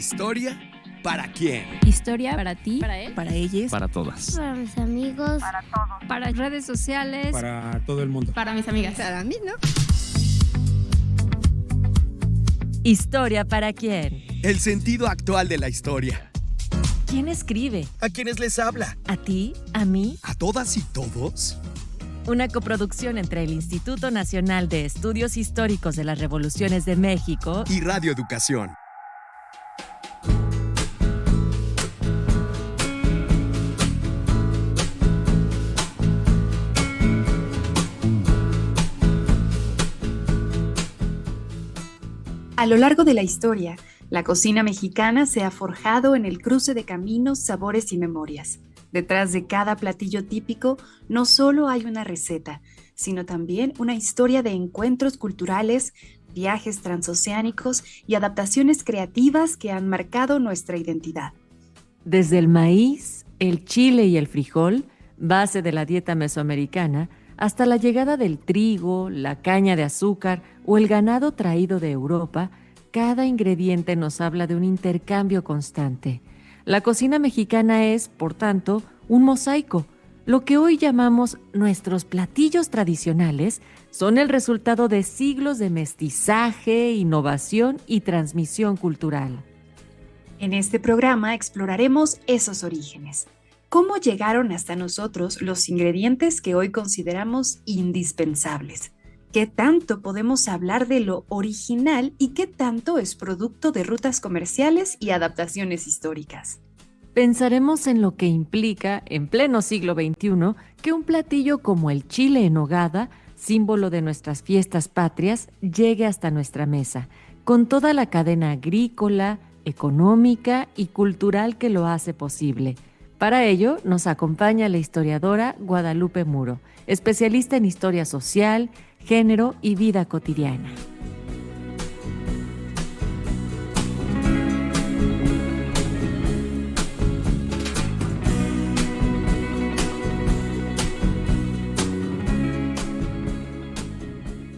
Historia para quién. Historia para ti, para él, para ellos, para todas, para mis amigos, para todos, para redes sociales, para todo el mundo, para mis amigas, para mí, ¿no? Historia para quién. El sentido actual de la historia. ¿Quién escribe? ¿A quiénes les habla? ¿A ti? ¿A mí? ¿A todas y todos? Una coproducción entre el Instituto Nacional de Estudios Históricos de las Revoluciones de México y Radio Educación. A lo largo de la historia, la cocina mexicana se ha forjado en el cruce de caminos, sabores y memorias. Detrás de cada platillo típico no solo hay una receta, sino también una historia de encuentros culturales, viajes transoceánicos y adaptaciones creativas que han marcado nuestra identidad. Desde el maíz, el chile y el frijol, base de la dieta mesoamericana, hasta la llegada del trigo, la caña de azúcar o el ganado traído de Europa, cada ingrediente nos habla de un intercambio constante. La cocina mexicana es, por tanto, un mosaico. Lo que hoy llamamos nuestros platillos tradicionales son el resultado de siglos de mestizaje, innovación y transmisión cultural. En este programa exploraremos esos orígenes. ¿Cómo llegaron hasta nosotros los ingredientes que hoy consideramos indispensables? ¿Qué tanto podemos hablar de lo original y qué tanto es producto de rutas comerciales y adaptaciones históricas? Pensaremos en lo que implica, en pleno siglo XXI, que un platillo como el chile en nogada, símbolo de nuestras fiestas patrias, llegue hasta nuestra mesa, con toda la cadena agrícola, económica y cultural que lo hace posible. Para ello, nos acompaña la historiadora Guadalupe Muro, especialista en historia social, género y vida cotidiana.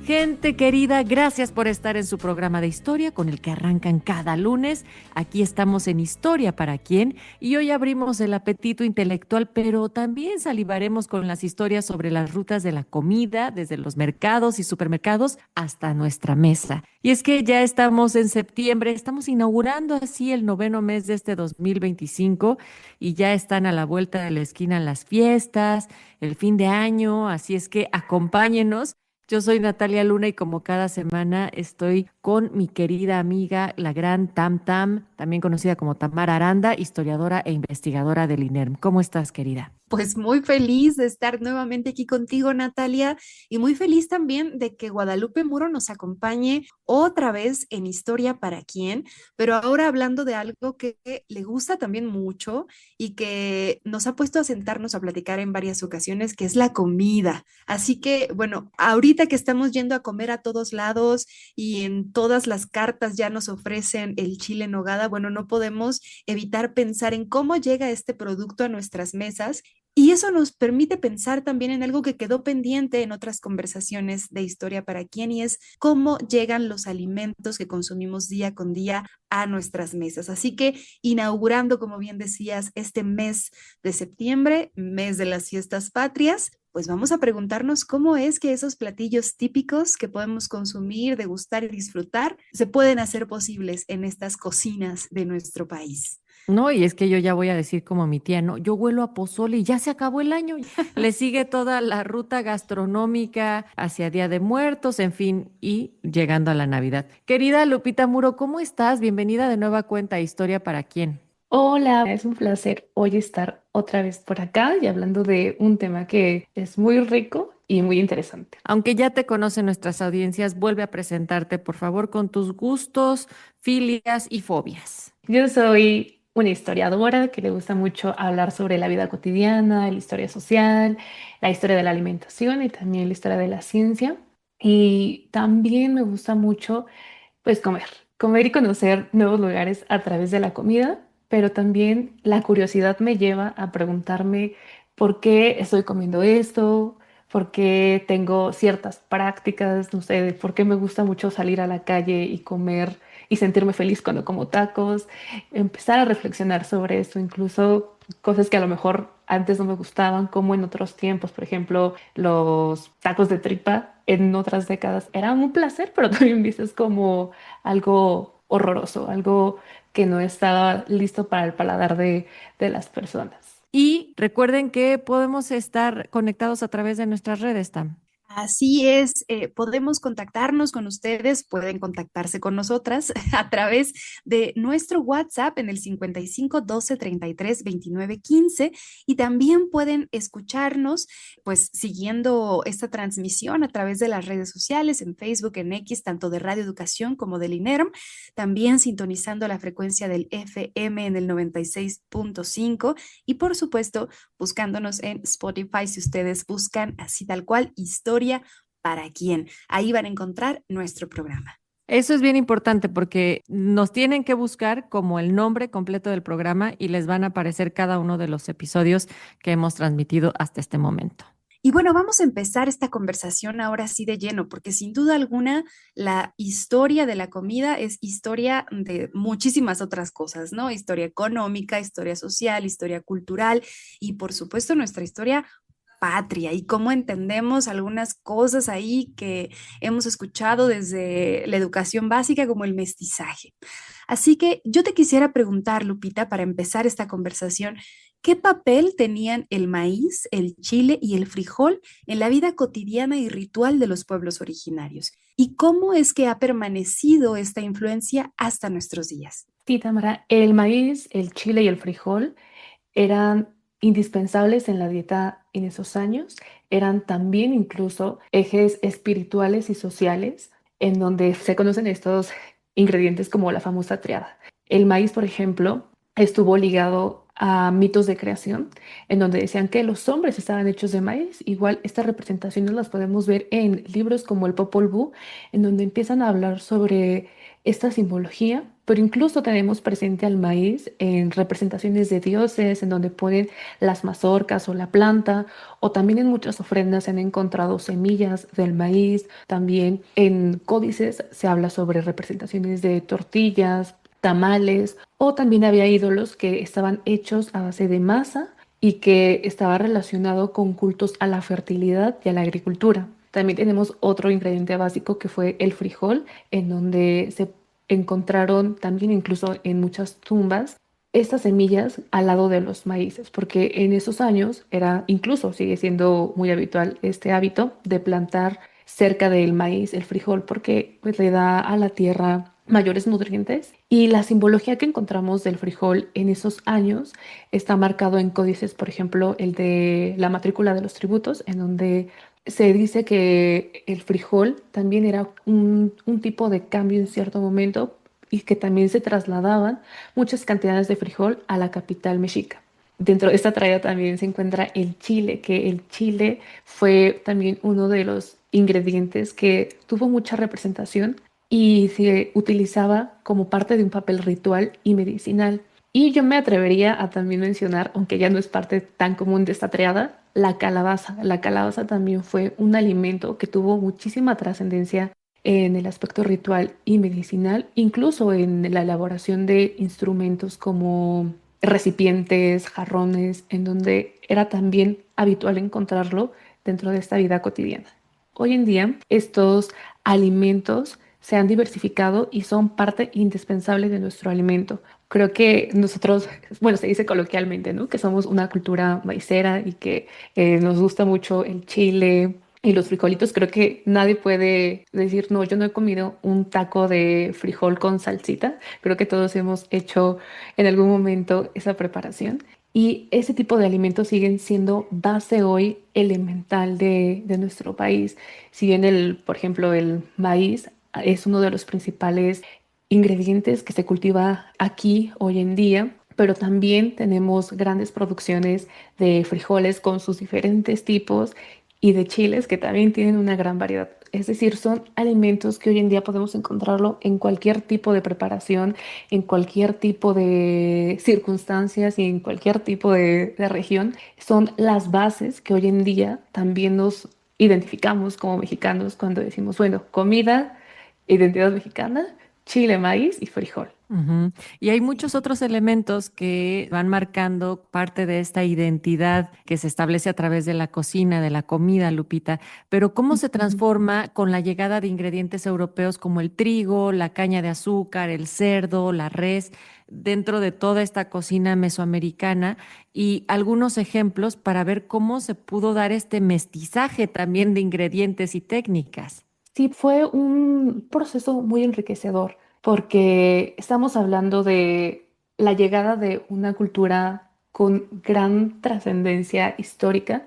Gente querida, gracias por estar en su programa de historia con el que arrancan cada lunes. Aquí estamos en Historia para quién y hoy abrimos el apetito intelectual, pero también salivaremos con las historias sobre las rutas de la comida, desde los mercados y supermercados hasta nuestra mesa. Y es que ya estamos en septiembre, estamos inaugurando así el 9º mes de este 2025 y ya están a la vuelta de la esquina las fiestas, el fin de año, así es que acompáñenos. Yo soy Natalia Luna y como cada semana estoy con mi querida amiga, la gran Tam Tam, también conocida como Tamara Aranda, historiadora e investigadora del INERM. ¿Cómo estás, querida? Pues muy feliz de estar nuevamente aquí contigo, Natalia, y muy feliz también de que Guadalupe Muro nos acompañe otra vez en Historia para quién, pero ahora hablando de algo que le gusta también mucho y que nos ha puesto a sentarnos a platicar en varias ocasiones, que es la comida. Así que, bueno, ahorita que estamos yendo a comer a todos lados y en todas las cartas ya nos ofrecen el chile en nogada, bueno, no podemos evitar pensar en cómo llega este producto a nuestras mesas. Y eso nos permite pensar también en algo que quedó pendiente en otras conversaciones de Historia para quién, y es cómo llegan los alimentos que consumimos día con día a nuestras mesas. Así que inaugurando, como bien decías, este mes de septiembre, mes de las fiestas patrias, pues vamos a preguntarnos cómo es que esos platillos típicos que podemos consumir, degustar y disfrutar se pueden hacer posibles en estas cocinas de nuestro país. No, y es que yo ya voy a decir como mi tía, no, yo huelo a pozole y ya se acabó el año. Le sigue toda la ruta gastronómica hacia Día de Muertos, en fin, y llegando a la Navidad. Querida Lupita Muro, ¿cómo estás? Bienvenida de nueva cuenta a Historia para quién. Hola, es un placer hoy estar otra vez por acá y hablando de un tema que es muy rico y muy interesante. Aunque ya te conocen nuestras audiencias, vuelve a presentarte, por favor, con tus gustos, filias y fobias. Yo soy una historiadora que le gusta mucho hablar sobre la vida cotidiana, la historia social, la historia de la alimentación y también la historia de la ciencia. Y también me gusta mucho, pues, comer y conocer nuevos lugares a través de la comida, pero también la curiosidad me lleva a preguntarme por qué estoy comiendo esto, por qué tengo ciertas prácticas, no sé, por qué me gusta mucho salir a la calle y comer y sentirme feliz cuando como tacos, empezar a reflexionar sobre eso, incluso cosas que a lo mejor antes no me gustaban, como en otros tiempos, por ejemplo, los tacos de tripa en otras décadas eran un placer, pero también vistos como algo horroroso, algo que no estaba listo para el paladar de las personas. Y recuerden que podemos estar conectados a través de nuestras redes, Tam. Así es, podemos contactarnos con ustedes, pueden contactarse con nosotras a través de nuestro WhatsApp en el 55 12 33 29 15 y también pueden escucharnos pues siguiendo esta transmisión a través de las redes sociales, en Facebook, en X, tanto de Radio Educación como del INERM, también sintonizando la frecuencia del FM en el 96.5 y por supuesto buscándonos en Spotify si ustedes buscan así tal cual Historia para quién. Ahí van a encontrar nuestro programa. Eso es bien importante porque nos tienen que buscar como el nombre completo del programa y les van a aparecer cada uno de los episodios que hemos transmitido hasta este momento. Y bueno, vamos a empezar esta conversación ahora sí de lleno, porque sin duda alguna la historia de la comida es historia de muchísimas otras cosas, ¿no? Historia económica, historia social, historia cultural y por supuesto nuestra historia patria y cómo entendemos algunas cosas ahí que hemos escuchado desde la educación básica como el mestizaje. Así que yo te quisiera preguntar, Lupita, para empezar esta conversación, ¿qué papel tenían el maíz, el chile y el frijol en la vida cotidiana y ritual de los pueblos originarios? ¿Y cómo es que ha permanecido esta influencia hasta nuestros días? Sí, Tamara, el maíz, el chile y el frijol eran indispensables en la dieta en esos años, eran también incluso ejes espirituales y sociales en donde se conocen estos ingredientes como la famosa triada. El maíz, por ejemplo, estuvo ligado a mitos de creación, en donde decían que los hombres estaban hechos de maíz. Igual estas representaciones las podemos ver en libros como el Popol Vuh, en donde empiezan a hablar sobre esta simbología, pero incluso tenemos presente al maíz en representaciones de dioses, en donde ponen las mazorcas o la planta, o también en muchas ofrendas se han encontrado semillas del maíz, también en códices se habla sobre representaciones de tortillas, tamales, o también había ídolos que estaban hechos a base de masa y que estaba relacionado con cultos a la fertilidad y a la agricultura. También tenemos otro ingrediente básico que fue el frijol, en donde se encontraron también incluso en muchas tumbas estas semillas al lado de los maíces, porque en esos años era, incluso sigue siendo muy habitual este hábito de plantar cerca del maíz el frijol, porque pues le da a la tierra mayores nutrientes y la simbología que encontramos del frijol en esos años está marcado en códices, por ejemplo, el de la matrícula de los tributos, en donde se dice que el frijol también era un tipo de cambio en cierto momento y que también se trasladaban muchas cantidades de frijol a la capital mexica. Dentro de esta traída también se encuentra el chile, que el chile fue también uno de los ingredientes que tuvo mucha representación y se utilizaba como parte de un papel ritual y medicinal. Y yo me atrevería a también mencionar, aunque ya no es parte tan común de esta triada, la calabaza. La calabaza también fue un alimento que tuvo muchísima trascendencia en el aspecto ritual y medicinal, incluso en la elaboración de instrumentos como recipientes, jarrones, en donde era también habitual encontrarlo dentro de esta vida cotidiana. Hoy en día, estos alimentos se han diversificado y son parte indispensable de nuestro alimento. Creo que nosotros, bueno, se dice coloquialmente, ¿no? Que somos una cultura maicera y que nos gusta mucho el chile y los frijolitos. Creo que nadie puede decir, no, yo no he comido un taco de frijol con salsita. Creo que todos hemos hecho en algún momento esa preparación. Y ese tipo de alimentos siguen siendo base hoy elemental de nuestro país. Si bien por ejemplo, el maíz es uno de los principales ingredientes que se cultiva aquí hoy en día, pero también tenemos grandes producciones de frijoles con sus diferentes tipos y de chiles que también tienen una gran variedad. Es decir, son alimentos que hoy en día podemos encontrarlo en cualquier tipo de preparación, en cualquier tipo de circunstancias y en cualquier tipo de región. Son las bases que hoy en día también nos identificamos como mexicanos cuando decimos, bueno, comida, identidad mexicana, chile, maíz y frijol. Ujú. Y hay muchos otros elementos que van marcando parte de esta identidad que se establece a través de la cocina, de la comida, Lupita. Pero ¿cómo se Ujú. transforma con la llegada de ingredientes europeos como el trigo, la caña de azúcar, el cerdo, la res, dentro de toda esta cocina mesoamericana? Y algunos ejemplos para ver cómo se pudo dar este mestizaje también de ingredientes y técnicas. Sí, fue un proceso muy enriquecedor porque estamos hablando de la llegada de una cultura con gran trascendencia histórica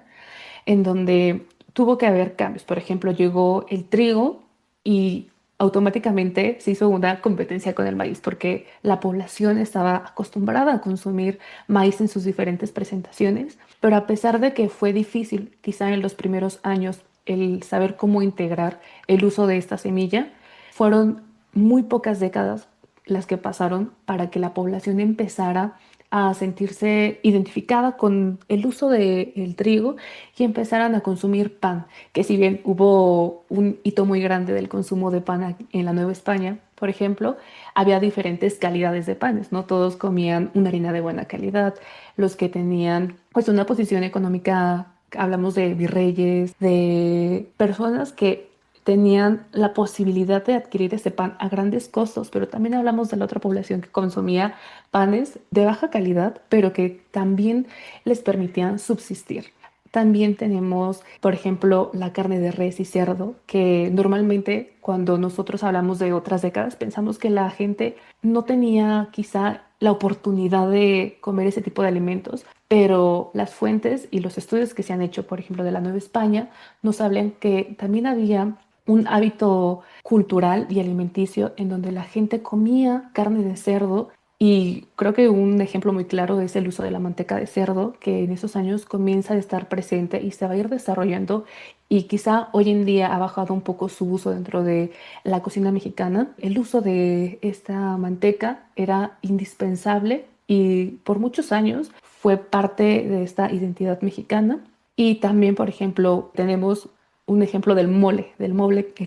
en donde tuvo que haber cambios. Por ejemplo, llegó el trigo y automáticamente se hizo una competencia con el maíz porque la población estaba acostumbrada a consumir maíz en sus diferentes presentaciones, pero a pesar de que fue difícil quizá en los primeros años el saber cómo integrar el uso de esta semilla, fueron muy pocas décadas las que pasaron para que la población empezara a sentirse identificada con el uso del trigo y empezaran a consumir pan, que si bien hubo un hito muy grande del consumo de pan en la Nueva España, por ejemplo, había diferentes calidades de panes, no todos comían una harina de buena calidad, los que tenían pues una posición económica, hablamos de virreyes, de personas que tenían la posibilidad de adquirir ese pan a grandes costos, pero también hablamos de la otra población que consumía panes de baja calidad, pero que también les permitían subsistir. También tenemos, por ejemplo, la carne de res y cerdo, que normalmente cuando nosotros hablamos de otras décadas pensamos que la gente no tenía quizá la oportunidad de comer ese tipo de alimentos, pero las fuentes y los estudios que se han hecho, por ejemplo, de la Nueva España, nos hablan que también había un hábito cultural y alimenticio en donde la gente comía carne de cerdo y creo que un ejemplo muy claro es el uso de la manteca de cerdo, que en esos años comienza a estar presente y se va a ir desarrollando y quizá hoy en día ha bajado un poco su uso dentro de la cocina mexicana. El uso de esta manteca era indispensable y por muchos años fue parte de esta identidad mexicana. Y también, por ejemplo, tenemos un ejemplo del mole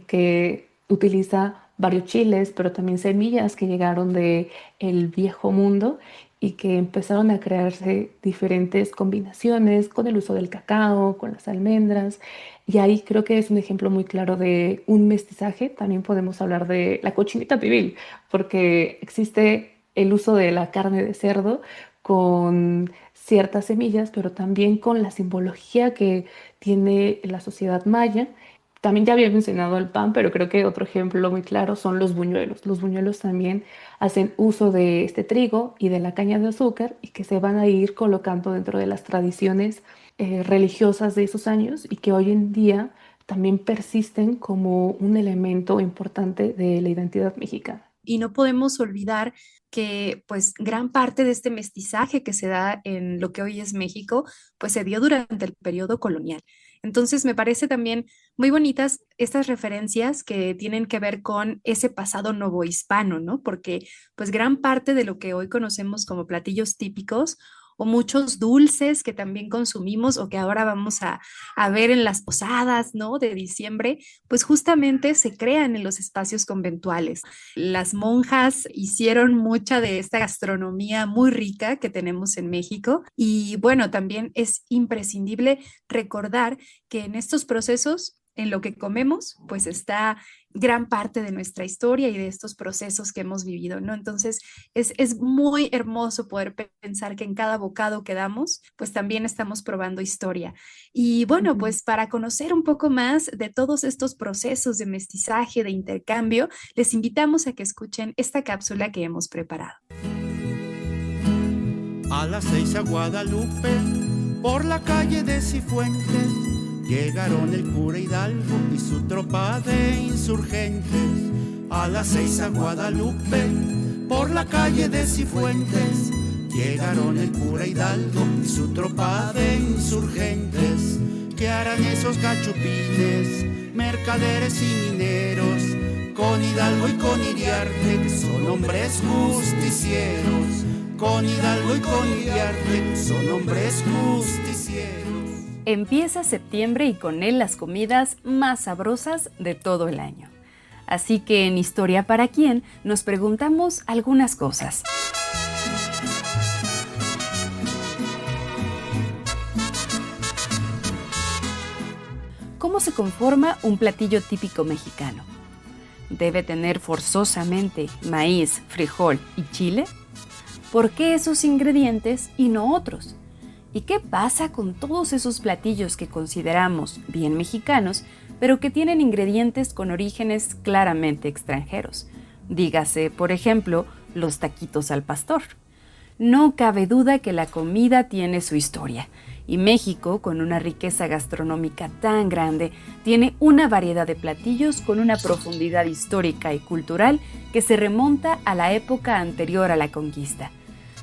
que utiliza varios chiles, pero también semillas que llegaron de el viejo mundo y que empezaron a crearse diferentes combinaciones con el uso del cacao, con las almendras. Y ahí creo que es un ejemplo muy claro de un mestizaje. También podemos hablar de la cochinita pibil, porque existe el uso de la carne de cerdo con ciertas semillas, pero también con la simbología que tiene la sociedad maya. También ya había mencionado el pan, pero creo que otro ejemplo muy claro son los buñuelos. Los buñuelos también hacen uso de este trigo y de la caña de azúcar y que se van a ir colocando dentro de las tradiciones religiosas de esos años y que hoy en día también persisten como un elemento importante de la identidad mexicana. Y no podemos olvidar que pues gran parte de este mestizaje que se da en lo que hoy es México, pues se dio durante el periodo colonial. Entonces me parece también muy bonitas estas referencias que tienen que ver con ese pasado novohispano, ¿no? Porque pues gran parte de lo que hoy conocemos como platillos típicos o muchos dulces que también consumimos o que ahora vamos a ver en las posadas, ¿no? De diciembre, pues justamente se crean en los espacios conventuales. Las monjas hicieron mucha de esta gastronomía muy rica que tenemos en México y bueno, también es imprescindible recordar que en estos procesos en lo que comemos, pues está gran parte de nuestra historia y de estos procesos que hemos vivido, ¿no? Entonces, es muy hermoso poder pensar que en cada bocado que damos, pues también estamos probando historia. Y bueno, Ujú. pues para conocer un poco más de todos estos procesos de mestizaje, de intercambio, les invitamos a que escuchen esta cápsula que hemos preparado. A las 6 a Guadalupe, por la calle de Cifuentes, llegaron el cura Hidalgo y su tropa de insurgentes. A las 6 a Guadalupe, por la calle de Cifuentes, llegaron el cura Hidalgo y su tropa de insurgentes. ¿Qué harán esos gachupines, mercaderes y mineros, con Hidalgo y con Iriarte, que son hombres justicieros? Con Hidalgo y con Iriarte, que son hombres justicieros. Empieza septiembre y con él las comidas más sabrosas de todo el año. Así que en Historia para quién nos preguntamos algunas cosas. ¿Cómo se conforma un platillo típico mexicano? ¿Debe tener forzosamente maíz, frijol y chile? ¿Por qué esos ingredientes y no otros? ¿Y qué pasa con todos esos platillos que consideramos bien mexicanos, pero que tienen ingredientes con orígenes claramente extranjeros? Dígase, por ejemplo, los taquitos al pastor. No cabe duda que la comida tiene su historia, y México, con una riqueza gastronómica tan grande, tiene una variedad de platillos con una profundidad histórica y cultural que se remonta a la época anterior a la conquista,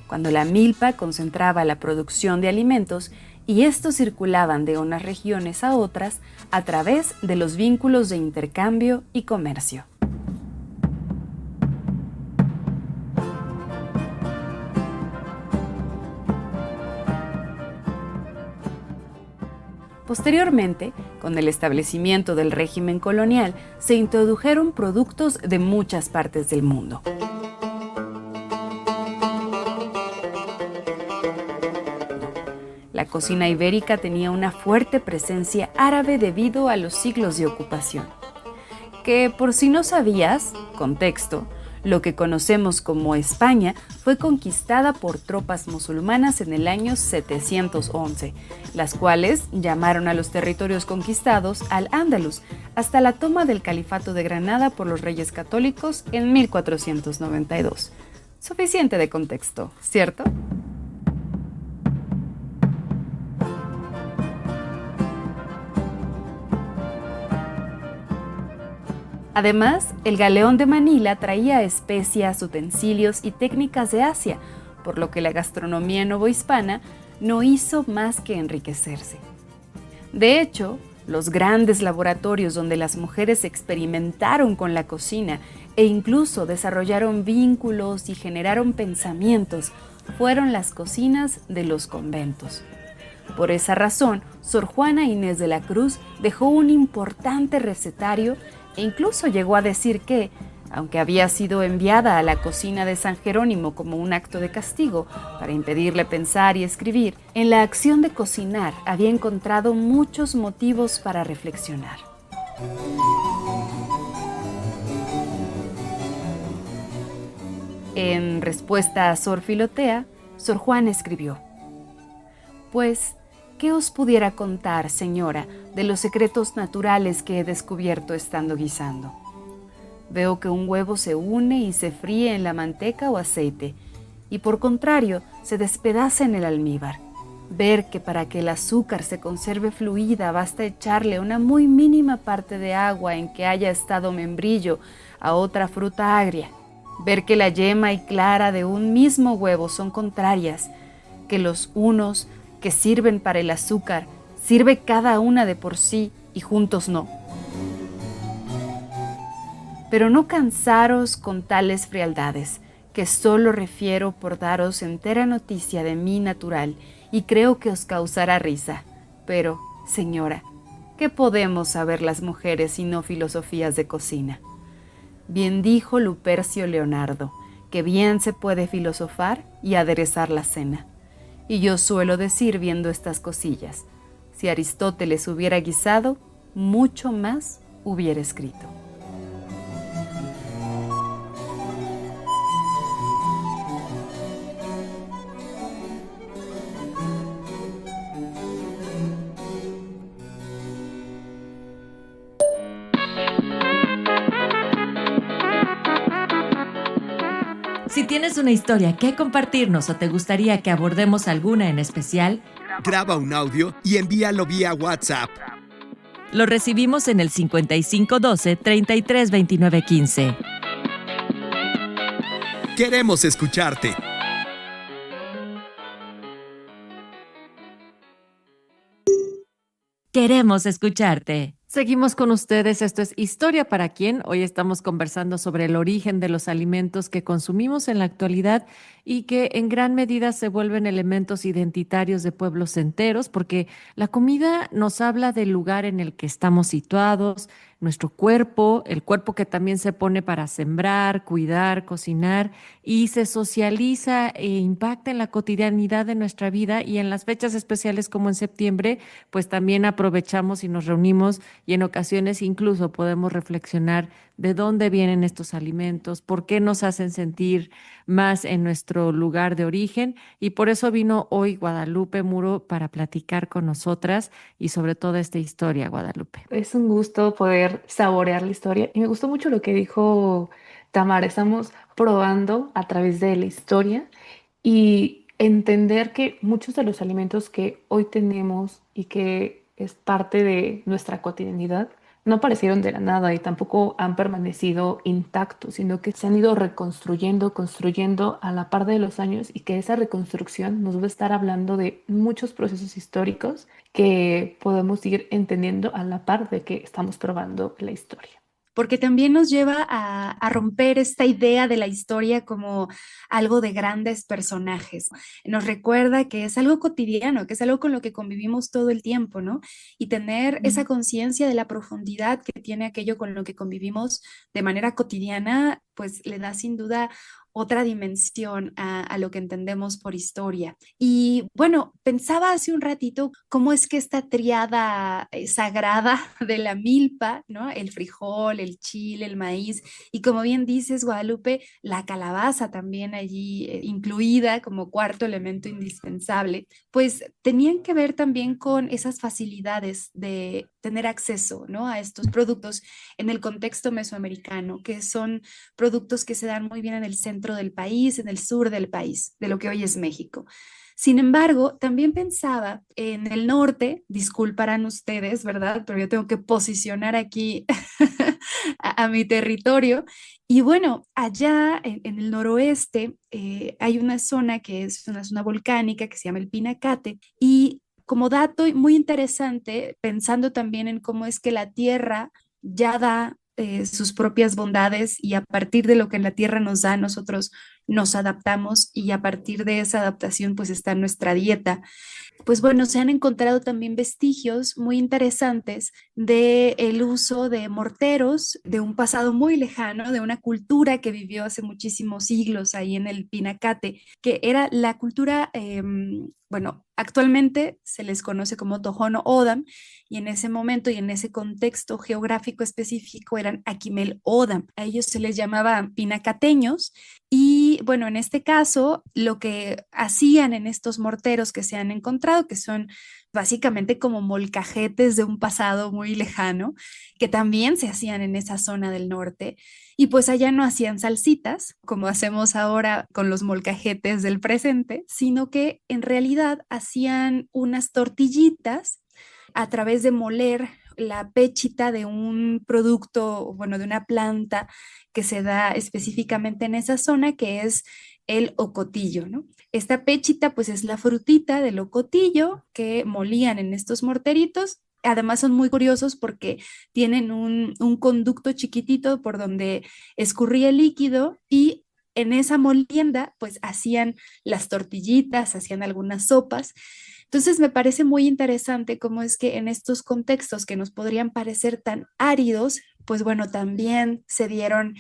cuando la milpa concentraba la producción de alimentos y estos circulaban de unas regiones a otras a través de los vínculos de intercambio y comercio. Posteriormente, con el establecimiento del régimen colonial, se introdujeron productos de muchas partes del mundo. La cocina ibérica tenía una fuerte presencia árabe debido a los siglos de ocupación. Que, por si no sabías, contexto, lo que conocemos como España fue conquistada por tropas musulmanas en el año 711, las cuales llamaron a los territorios conquistados Al-Ándalus hasta la toma del Califato de Granada por los Reyes Católicos en 1492. Suficiente de contexto, ¿cierto? Además, el galeón de Manila traía especias, utensilios y técnicas de Asia, por lo que la gastronomía novohispana no hizo más que enriquecerse. De hecho, los grandes laboratorios donde las mujeres experimentaron con la cocina e incluso desarrollaron vínculos y generaron pensamientos fueron las cocinas de los conventos. Por esa razón, Sor Juana Inés de la Cruz dejó un importante recetario e incluso llegó a decir que, aunque había sido enviada a la cocina de San Jerónimo como un acto de castigo para impedirle pensar y escribir, en la acción de cocinar había encontrado muchos motivos para reflexionar. En respuesta a Sor Filotea, Sor Juana escribió: «Pues, ¿qué os pudiera contar, señora, de los secretos naturales que he descubierto estando guisando? Veo que un huevo se une y se fríe en la manteca o aceite, y por contrario, se despedaza en el almíbar. Ver que para que el azúcar se conserve fluida basta echarle una muy mínima parte de agua en que haya estado membrillo a otra fruta agria. Ver que la yema y clara de un mismo huevo son contrarias, que los unos que sirven para el azúcar, sirve cada una de por sí y juntos no. Pero no cansaros con tales frialdades, que solo refiero por daros entera noticia de mí natural y creo que os causará risa. Pero, señora, ¿qué podemos saber las mujeres sino filosofías de cocina? Bien dijo Lupercio Leonardo, que bien se puede filosofar y aderezar la cena. Y yo suelo decir viendo estas cosillas, si Aristóteles hubiera guisado, mucho más hubiera escrito». Si tienes una historia que compartirnos o te gustaría que abordemos alguna en especial, Graba un audio y envíalo vía WhatsApp. lo recibimos en el 5512-332915. Queremos escucharte. Queremos escucharte. Seguimos con ustedes, esto es Historia para quién. Hoy estamos conversando sobre el origen de los alimentos que consumimos en la actualidad y que en gran medida se vuelven elementos identitarios de pueblos enteros, porque la comida nos habla del lugar en el que estamos situados, nuestro cuerpo, el cuerpo que también se pone para sembrar, cuidar, cocinar y se socializa e impacta en la cotidianidad de nuestra vida y en las fechas especiales como en septiembre, pues también aprovechamos y nos reunimos y en ocasiones incluso podemos reflexionar de dónde vienen estos alimentos, por qué nos hacen sentir más en nuestro lugar de origen y por eso vino hoy Guadalupe Muro para platicar con nosotras y sobre todo esta historia, Guadalupe. Es un gusto poder saborear la historia y me gustó mucho lo que dijo Tamara. Estamos probando a través de la historia y entender que muchos de los alimentos que hoy tenemos y que es parte de nuestra cotidianidad no aparecieron de la nada y tampoco han permanecido intactos, sino que se han ido reconstruyendo, construyendo a la par de los años y que esa reconstrucción nos va a estar hablando de muchos procesos históricos que podemos ir entendiendo a la par de que estamos probando la historia. Porque también nos lleva a romper esta idea de la historia como algo de grandes personajes. Nos recuerda que es algo cotidiano, que es algo con lo que convivimos todo el tiempo, ¿no? Y tener esa conciencia de la profundidad que tiene aquello con lo que convivimos de manera cotidiana, pues le da sin duda otra dimensión a lo que entendemos por historia. Y bueno, pensaba hace un ratito cómo es que esta triada sagrada de la milpa, ¿no? El frijol, el chile, el maíz, y como bien dices, Guadalupe, la calabaza también allí incluida como cuarto elemento indispensable, pues tenían que ver también con esas facilidades de tener acceso, ¿no? A estos productos en el contexto mesoamericano, que son productos que se dan muy bien en el centro del país, en el sur del país, de lo que hoy es México. Sin embargo, también pensaba en el norte, disculparán ustedes, ¿verdad? Pero yo tengo que posicionar aquí a mi territorio. Y bueno, allá en el noroeste hay una zona que es una zona volcánica que se llama el Pinacate y como dato muy interesante, pensando también en cómo es que la tierra ya da sus propias bondades y a partir de lo que la tierra nos da, nosotros nos adaptamos y a partir de esa adaptación pues está nuestra dieta. Pues bueno, se han encontrado también vestigios muy interesantes del uso de morteros de un pasado muy lejano, de una cultura que vivió hace muchísimos siglos ahí en el Pinacate, que era la cultura, bueno, actualmente se les conoce como Tohono O'odham, y en ese momento y en ese contexto geográfico específico eran Aquimel O'odham. A ellos se les llamaba pinacateños y bueno, en este caso lo que hacían en estos morteros que se han encontrado, que son básicamente como molcajetes de un pasado muy lejano, que también se hacían en esa zona del norte. Y pues allá no hacían salsitas, como hacemos ahora con los molcajetes del presente, sino que en realidad hacían unas tortillitas a través de moler la péchita de un producto, bueno, de una planta que se da específicamente en esa zona, que es el ocotillo, ¿no? Esta péchita, pues, es la frutita del ocotillo que molían en estos morteritos. Además son muy curiosos porque tienen un conducto chiquitito por donde escurría el líquido y en esa molienda, pues, hacían las tortillitas, hacían algunas sopas. Entonces me parece muy interesante cómo es que en estos contextos que nos podrían parecer tan áridos, pues bueno, también se dieron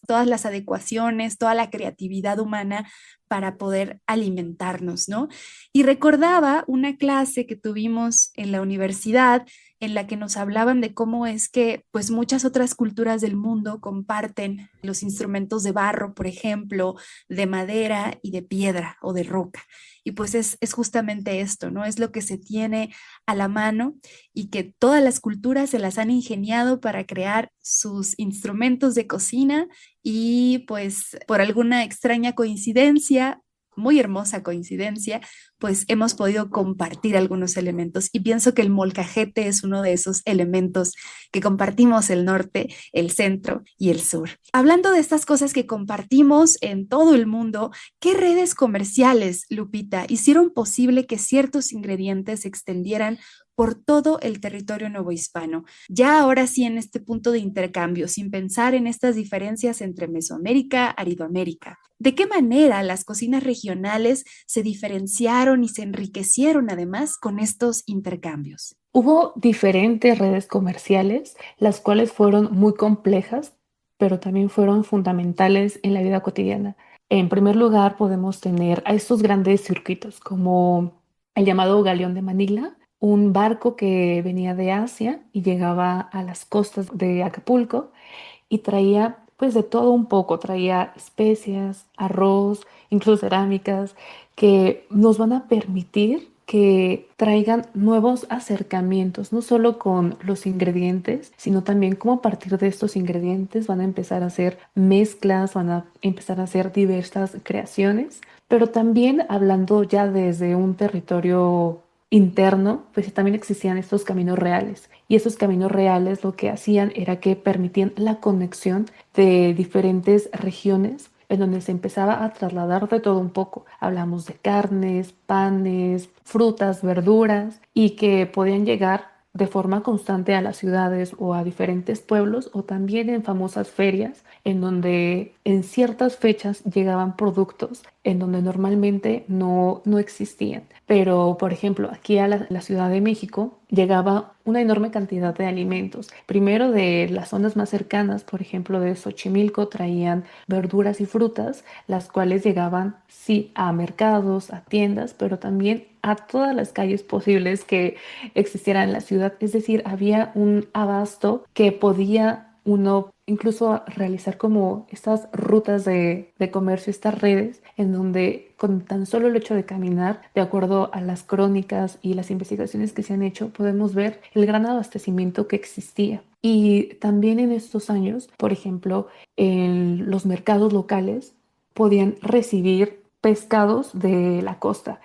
todas las adecuaciones, toda la creatividad humana para poder alimentarnos, ¿no? Y recordaba una clase que tuvimos en la universidad en la que nos hablaban de cómo es que pues muchas otras culturas del mundo comparten los instrumentos de barro, por ejemplo, de madera y de piedra o de roca. Y pues es justamente esto, ¿no? Es lo que se tiene a la mano y que todas las culturas se las han ingeniado para crear sus instrumentos de cocina y pues por alguna extraña coincidencia, muy hermosa coincidencia, pues hemos podido compartir algunos elementos y pienso que el molcajete es uno de esos elementos que compartimos el norte, el centro y el sur. Hablando de estas cosas que compartimos en todo el mundo, ¿qué redes comerciales, Lupita, hicieron posible que ciertos ingredientes se extendieran por todo el territorio novohispano. Ya ahora sí en este punto de intercambio, sin pensar en estas diferencias entre Mesoamérica, Aridoamérica. ¿De qué manera las cocinas regionales se diferenciaron y se enriquecieron además con estos intercambios? Hubo diferentes redes comerciales, las cuales fueron muy complejas, pero también fueron fundamentales en la vida cotidiana. En primer lugar, podemos tener a estos grandes circuitos, como el llamado Galeón de Manila, un barco que venía de Asia y llegaba a las costas de Acapulco y traía pues de todo un poco, traía especias, arroz, incluso cerámicas, que nos van a permitir que traigan nuevos acercamientos, no solo con los ingredientes, sino también cómo a partir de estos ingredientes van a empezar a hacer mezclas, van a empezar a hacer diversas creaciones, pero también hablando ya desde un territorio interno, pues también existían estos caminos reales. Y esos caminos reales lo que hacían era que permitían la conexión de diferentes regiones en donde se empezaba a trasladar de todo un poco. Hablamos de carnes, panes, frutas, verduras y que podían llegar de forma constante a las ciudades o a diferentes pueblos o también en famosas ferias en donde en ciertas fechas llegaban productos en donde normalmente no existían. Pero, por ejemplo, aquí a la Ciudad de México llegaba una enorme cantidad de alimentos. Primero de las zonas más cercanas, por ejemplo, de Xochimilco, traían verduras y frutas, las cuales llegaban, sí, a mercados, a tiendas, pero también a todas las calles posibles que existieran en la ciudad. Es decir, había un abasto que podía uno incluso realizar como estas rutas de comercio, estas redes, en donde con tan solo el hecho de caminar, de acuerdo a las crónicas y las investigaciones que se han hecho, podemos ver el gran abastecimiento que existía. Y también en estos años, por ejemplo, en los mercados locales podían recibir pescados de la costa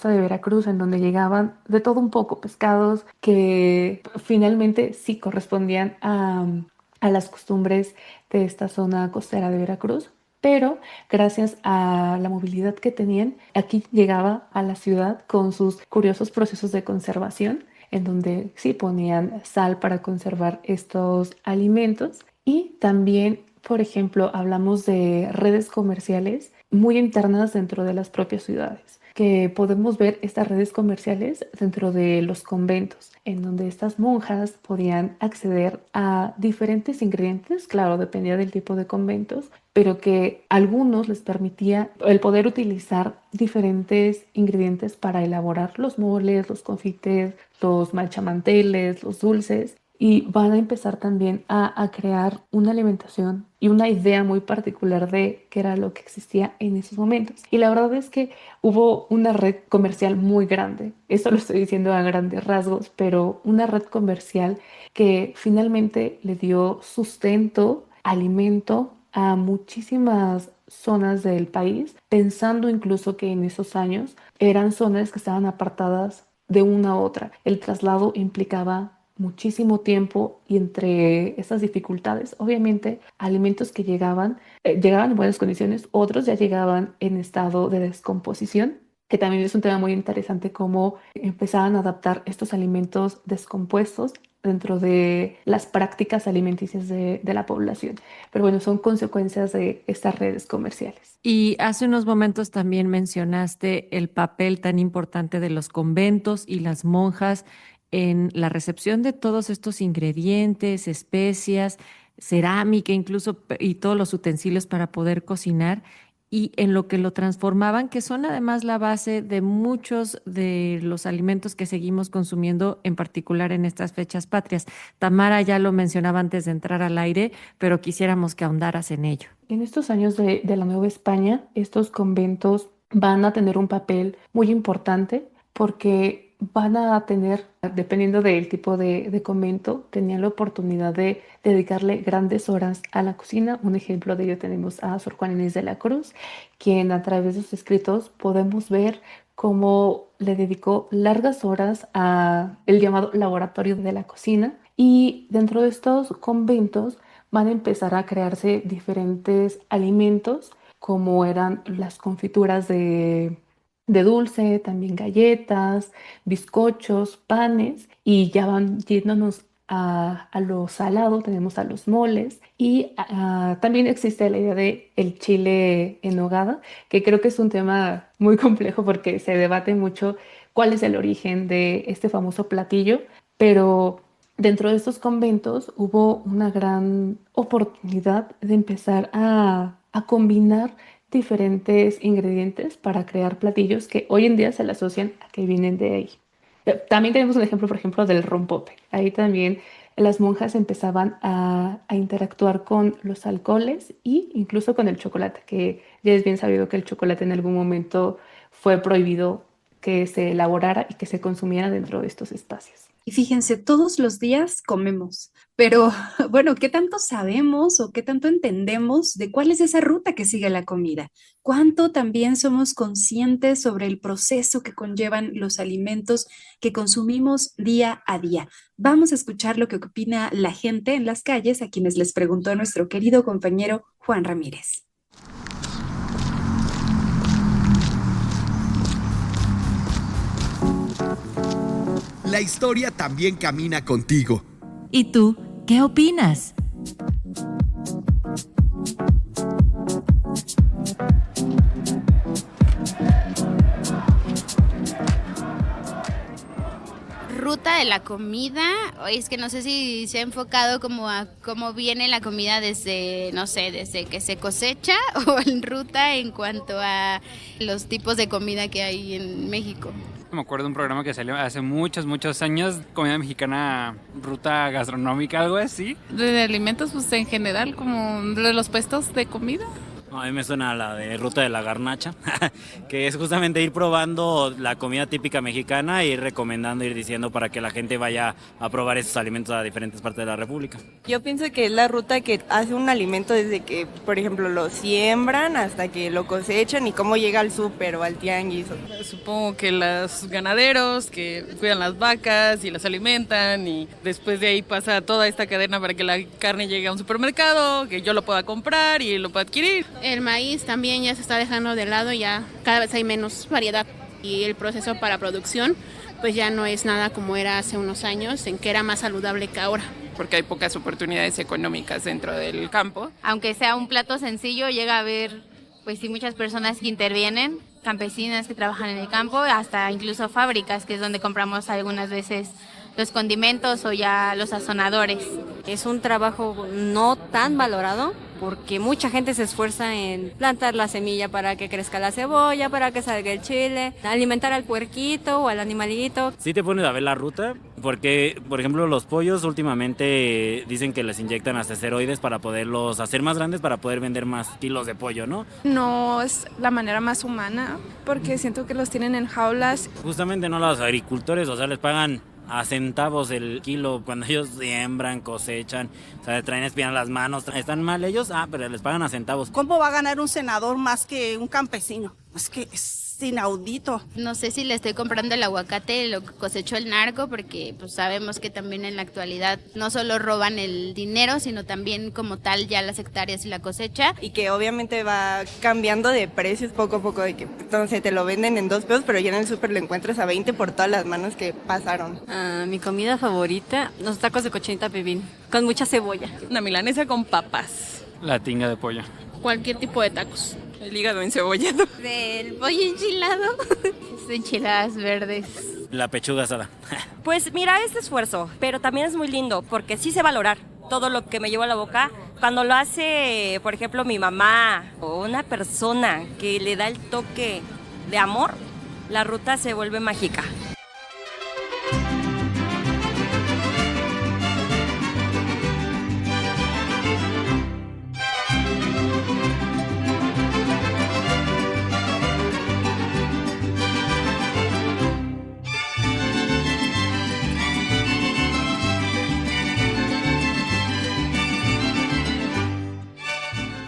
de Veracruz, en donde llegaban de todo un poco pescados que finalmente sí correspondían a las costumbres de esta zona costera de Veracruz, pero gracias a la movilidad que tenían, aquí llegaba a la ciudad con sus curiosos procesos de conservación, en donde sí ponían sal para conservar estos alimentos y también, por ejemplo, hablamos de redes comerciales muy internas dentro de las propias ciudades, que podemos ver estas redes comerciales dentro de los conventos, en donde estas monjas podían acceder a diferentes ingredientes, claro, dependía del tipo de conventos, pero que a algunos les permitía el poder utilizar diferentes ingredientes para elaborar los moles, los confites, los malchamanteles, los dulces. Y van a empezar también a crear una alimentación y una idea muy particular de qué era lo que existía en esos momentos. Y la verdad es que hubo una red comercial muy grande. Eso lo estoy diciendo a grandes rasgos, pero una red comercial que finalmente le dio sustento, alimento a muchísimas zonas del país, pensando incluso que en esos años eran zonas que estaban apartadas de una a otra. El traslado implicaba muchísimo tiempo y entre estas dificultades, obviamente, alimentos que llegaban en buenas condiciones, otros ya llegaban en estado de descomposición, que también es un tema muy interesante cómo empezaban a adaptar estos alimentos descompuestos dentro de las prácticas alimenticias de la población. Pero bueno, son consecuencias de estas redes comerciales. Y hace unos momentos también mencionaste el papel tan importante de los conventos y las monjas en la recepción de todos estos ingredientes, especias, cerámica incluso y todos los utensilios para poder cocinar y en lo que lo transformaban, que son además la base de muchos de los alimentos que seguimos consumiendo, en particular en estas fechas patrias. Tamara ya lo mencionaba antes de entrar al aire, pero quisiéramos que ahondaras en ello. En estos años de la Nueva España, estos conventos van a tener un papel muy importante porque van a tener, dependiendo del tipo de convento, tenían la oportunidad de dedicarle grandes horas a la cocina. Un ejemplo de ello tenemos a Sor Juana Inés de la Cruz, quien a través de sus escritos podemos ver cómo le dedicó largas horas a el llamado laboratorio de la cocina. Y dentro de estos conventos van a empezar a crearse diferentes alimentos, como eran las confituras de dulce, también galletas, bizcochos, panes, y ya van yéndonos a lo salado, tenemos a los moles, y también existe la idea de el chile en nogada, que creo que es un tema muy complejo porque se debate mucho cuál es el origen de este famoso platillo, pero dentro de estos conventos hubo una gran oportunidad de empezar a combinar diferentes ingredientes para crear platillos que hoy en día se le asocian a que vienen de ahí. También tenemos un ejemplo, por ejemplo, del rompope. Ahí también las monjas empezaban a interactuar con los alcoholes e incluso con el chocolate, que ya es bien sabido que el chocolate en algún momento fue prohibido que se elaborara y que se consumiera dentro de estos espacios. Y fíjense, todos los días comemos, pero bueno, ¿qué tanto sabemos o qué tanto entendemos de cuál es esa ruta que sigue la comida? ¿Cuánto también somos conscientes sobre el proceso que conllevan los alimentos que consumimos día a día? Vamos a escuchar lo que opina la gente en las calles, a quienes les preguntó nuestro querido compañero Juan Ramírez. La historia también camina contigo. ¿Y tú qué opinas? Ruta de la comida, es que no sé si se ha enfocado como a cómo viene la comida desde, no sé, desde que se cosecha o en ruta en cuanto a los tipos de comida que hay en México. Me acuerdo de un programa que salió hace muchos años, comida mexicana, ruta gastronómica, algo así. De alimentos, pues en general, como de los puestos de comida. A mí me suena la de Ruta de la Garnacha, que es justamente ir probando la comida típica mexicana e ir recomendando, ir diciendo para que la gente vaya a probar esos alimentos a diferentes partes de la República. Yo pienso que es la ruta que hace un alimento desde que, por ejemplo, lo siembran hasta que lo cosechan y cómo llega al súper o al tianguis. Supongo que los ganaderos que cuidan las vacas y las alimentan, y después de ahí pasa toda esta cadena para que la carne llegue a un supermercado, que yo lo pueda comprar y lo pueda adquirir. El maíz también ya se está dejando de lado, ya cada vez hay menos variedad y el proceso para producción pues ya no es nada como era hace unos años, en que era más saludable que ahora. Porque hay pocas oportunidades económicas dentro del campo. Aunque sea un plato sencillo, llega a haber pues sí muchas personas que intervienen, campesinas que trabajan en el campo, hasta incluso fábricas, que es donde compramos algunas veces los condimentos o ya los sazonadores. Es un trabajo no tan valorado porque mucha gente se esfuerza en plantar la semilla para que crezca la cebolla, para que salga el chile, alimentar al puerquito o al animalito. Sí te pones a ver la ruta, porque, por ejemplo, los pollos últimamente dicen que les inyectan hasta esteroides para poderlos hacer más grandes, para poder vender más kilos de pollo, ¿no? No es la manera más humana, porque siento que los tienen en jaulas. Justamente no los agricultores, o sea, les pagan a centavos el kilo cuando ellos siembran, cosechan, o sea, traen espinas en las manos, están mal ellos, pero les pagan a centavos. ¿Cómo va a ganar un senador más que un campesino? Es que es inaudito. No sé si le estoy comprando el aguacate, lo que cosechó el narco, porque pues sabemos que también en la actualidad no solo roban el dinero, sino también como tal ya las hectáreas y la cosecha. Y que obviamente va cambiando de precios poco a poco, de que entonces te lo venden en 2 pesos, pero ya en el súper lo encuentras a 20 por todas las manos que pasaron. Mi comida favorita, los tacos de cochinita pibil, con mucha cebolla. Una milanesa con papas. La tinga de pollo. Cualquier tipo de tacos. El hígado encebollado. Del pollo enchilado. Enchiladas verdes. La pechuga asada. Pues mira, es esfuerzo, pero también es muy lindo porque sí sé valorar todo lo que me llevo a la boca. Cuando lo hace, por ejemplo, mi mamá o una persona que le da el toque de amor, la ruta se vuelve mágica.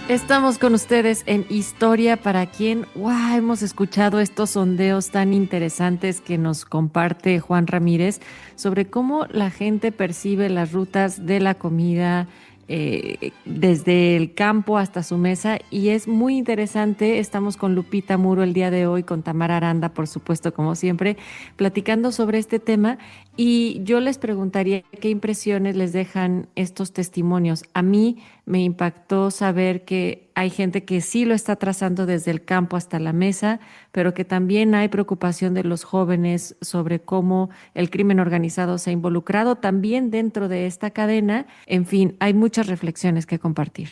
Estamos con ustedes en Historia para Quién. ¡Wow! Hemos escuchado estos sondeos tan interesantes que nos comparte Juan Ramírez sobre cómo la gente percibe las rutas de la comida desde el campo hasta su mesa y es muy interesante. Estamos con Lupita Muro el día de hoy, con Tamara Aranda, por supuesto, como siempre, platicando sobre este tema y yo les preguntaría qué impresiones les dejan estos testimonios. A mí me impactó saber que hay gente que sí lo está trazando desde el campo hasta la mesa, pero que también hay preocupación de los jóvenes sobre cómo el crimen organizado se ha involucrado también dentro de esta cadena. En fin, hay muchas reflexiones que compartir.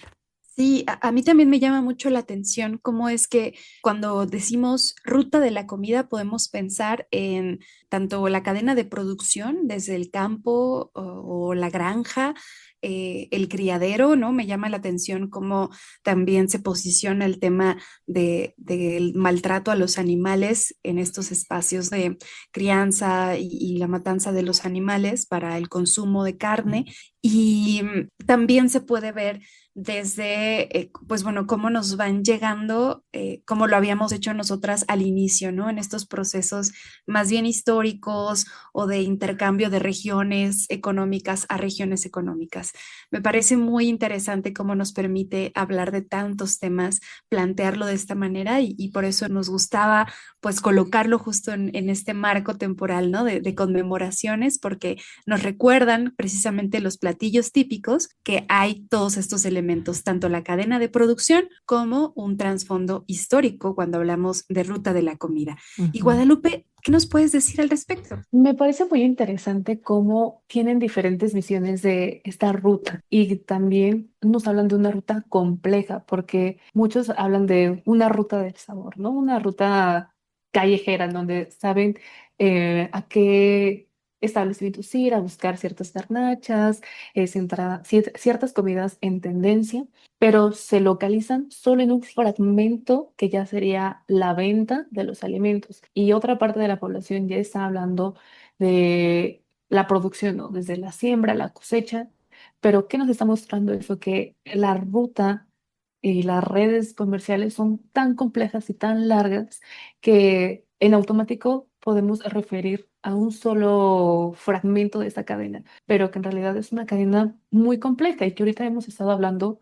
Sí, a mí también me llama mucho la atención cómo es que cuando decimos ruta de la comida podemos pensar en tanto la cadena de producción desde el campo o la granja, el criadero, ¿no? Me llama la atención cómo también se posiciona el tema del maltrato a los animales en estos espacios de crianza y la matanza de los animales para el consumo de carne. Y también se puede ver desde, pues bueno, cómo nos van llegando, como lo habíamos hecho nosotras al inicio, ¿no? En estos procesos más bien históricos o de intercambio de regiones económicas a regiones económicas. Me parece muy interesante cómo nos permite hablar de tantos temas, plantearlo de esta manera y por eso nos gustaba pues colocarlo justo en este marco temporal, ¿no? De conmemoraciones, porque nos recuerdan precisamente los platillos típicos que hay todos estos elementos, tanto la cadena de producción como un trasfondo histórico cuando hablamos de ruta de la comida. Y Guadalupe, ¿qué nos puedes decir al respecto? Me parece muy interesante cómo tienen diferentes visiones de esta ruta y también nos hablan de una ruta compleja, porque muchos hablan de una ruta del sabor, ¿no? Una ruta callejera en donde saben a qué establecimientos ir, a buscar ciertas garnachas, ciertas comidas en tendencia, pero se localizan solo en un fragmento que ya sería la venta de los alimentos. Y otra parte de la población ya está hablando de la producción, ¿no? Desde la siembra, la cosecha. Pero ¿qué nos está mostrando eso? Que la ruta y las redes comerciales son tan complejas y tan largas que en automático podemos referir a un solo fragmento de esa cadena, pero que en realidad es una cadena muy compleja y que ahorita hemos estado hablando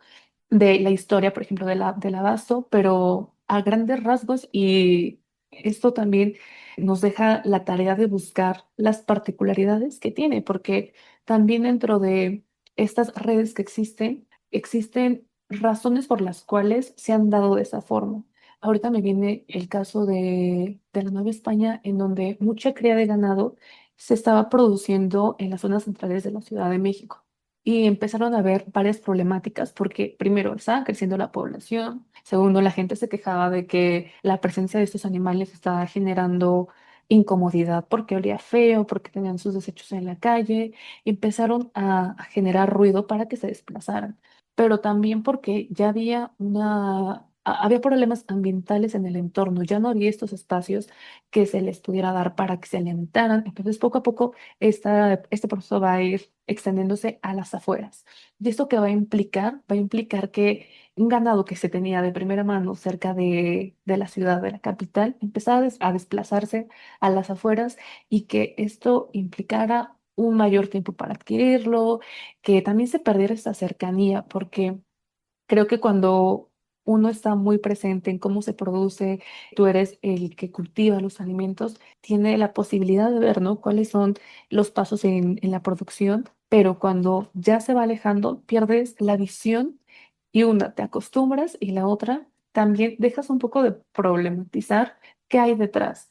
de la historia, por ejemplo, del abasto, pero a grandes rasgos y esto también nos deja la tarea de buscar las particularidades que tiene, porque también dentro de estas redes que existen razones por las cuales se han dado de esa forma. Ahorita me viene el caso de la Nueva España, en donde mucha cría de ganado se estaba produciendo en las zonas centrales de la Ciudad de México. Y empezaron a haber varias problemáticas porque primero estaba creciendo la población, segundo la gente se quejaba de que la presencia de estos animales estaba generando incomodidad porque olía feo, porque tenían sus desechos en la calle, y empezaron a generar ruido para que se desplazaran, pero también porque ya había problemas ambientales en el entorno, ya no había estos espacios que se les pudiera dar para que se alimentaran. Entonces, poco a poco, este proceso va a ir extendiéndose a las afueras. ¿Y esto qué va a implicar? Va a implicar que un ganado que se tenía de primera mano cerca de la ciudad, de la capital, empezara a desplazarse a las afueras y que esto implicara un mayor tiempo para adquirirlo, que también se perdiera esta cercanía, porque creo que cuando uno está muy presente en cómo se produce, tú eres el que cultiva los alimentos, tiene la posibilidad de ver, ¿no? Cuáles son los pasos en la producción, pero cuando ya se va alejando, pierdes la visión y una, te acostumbras y la otra, también dejas un poco de problematizar qué hay detrás.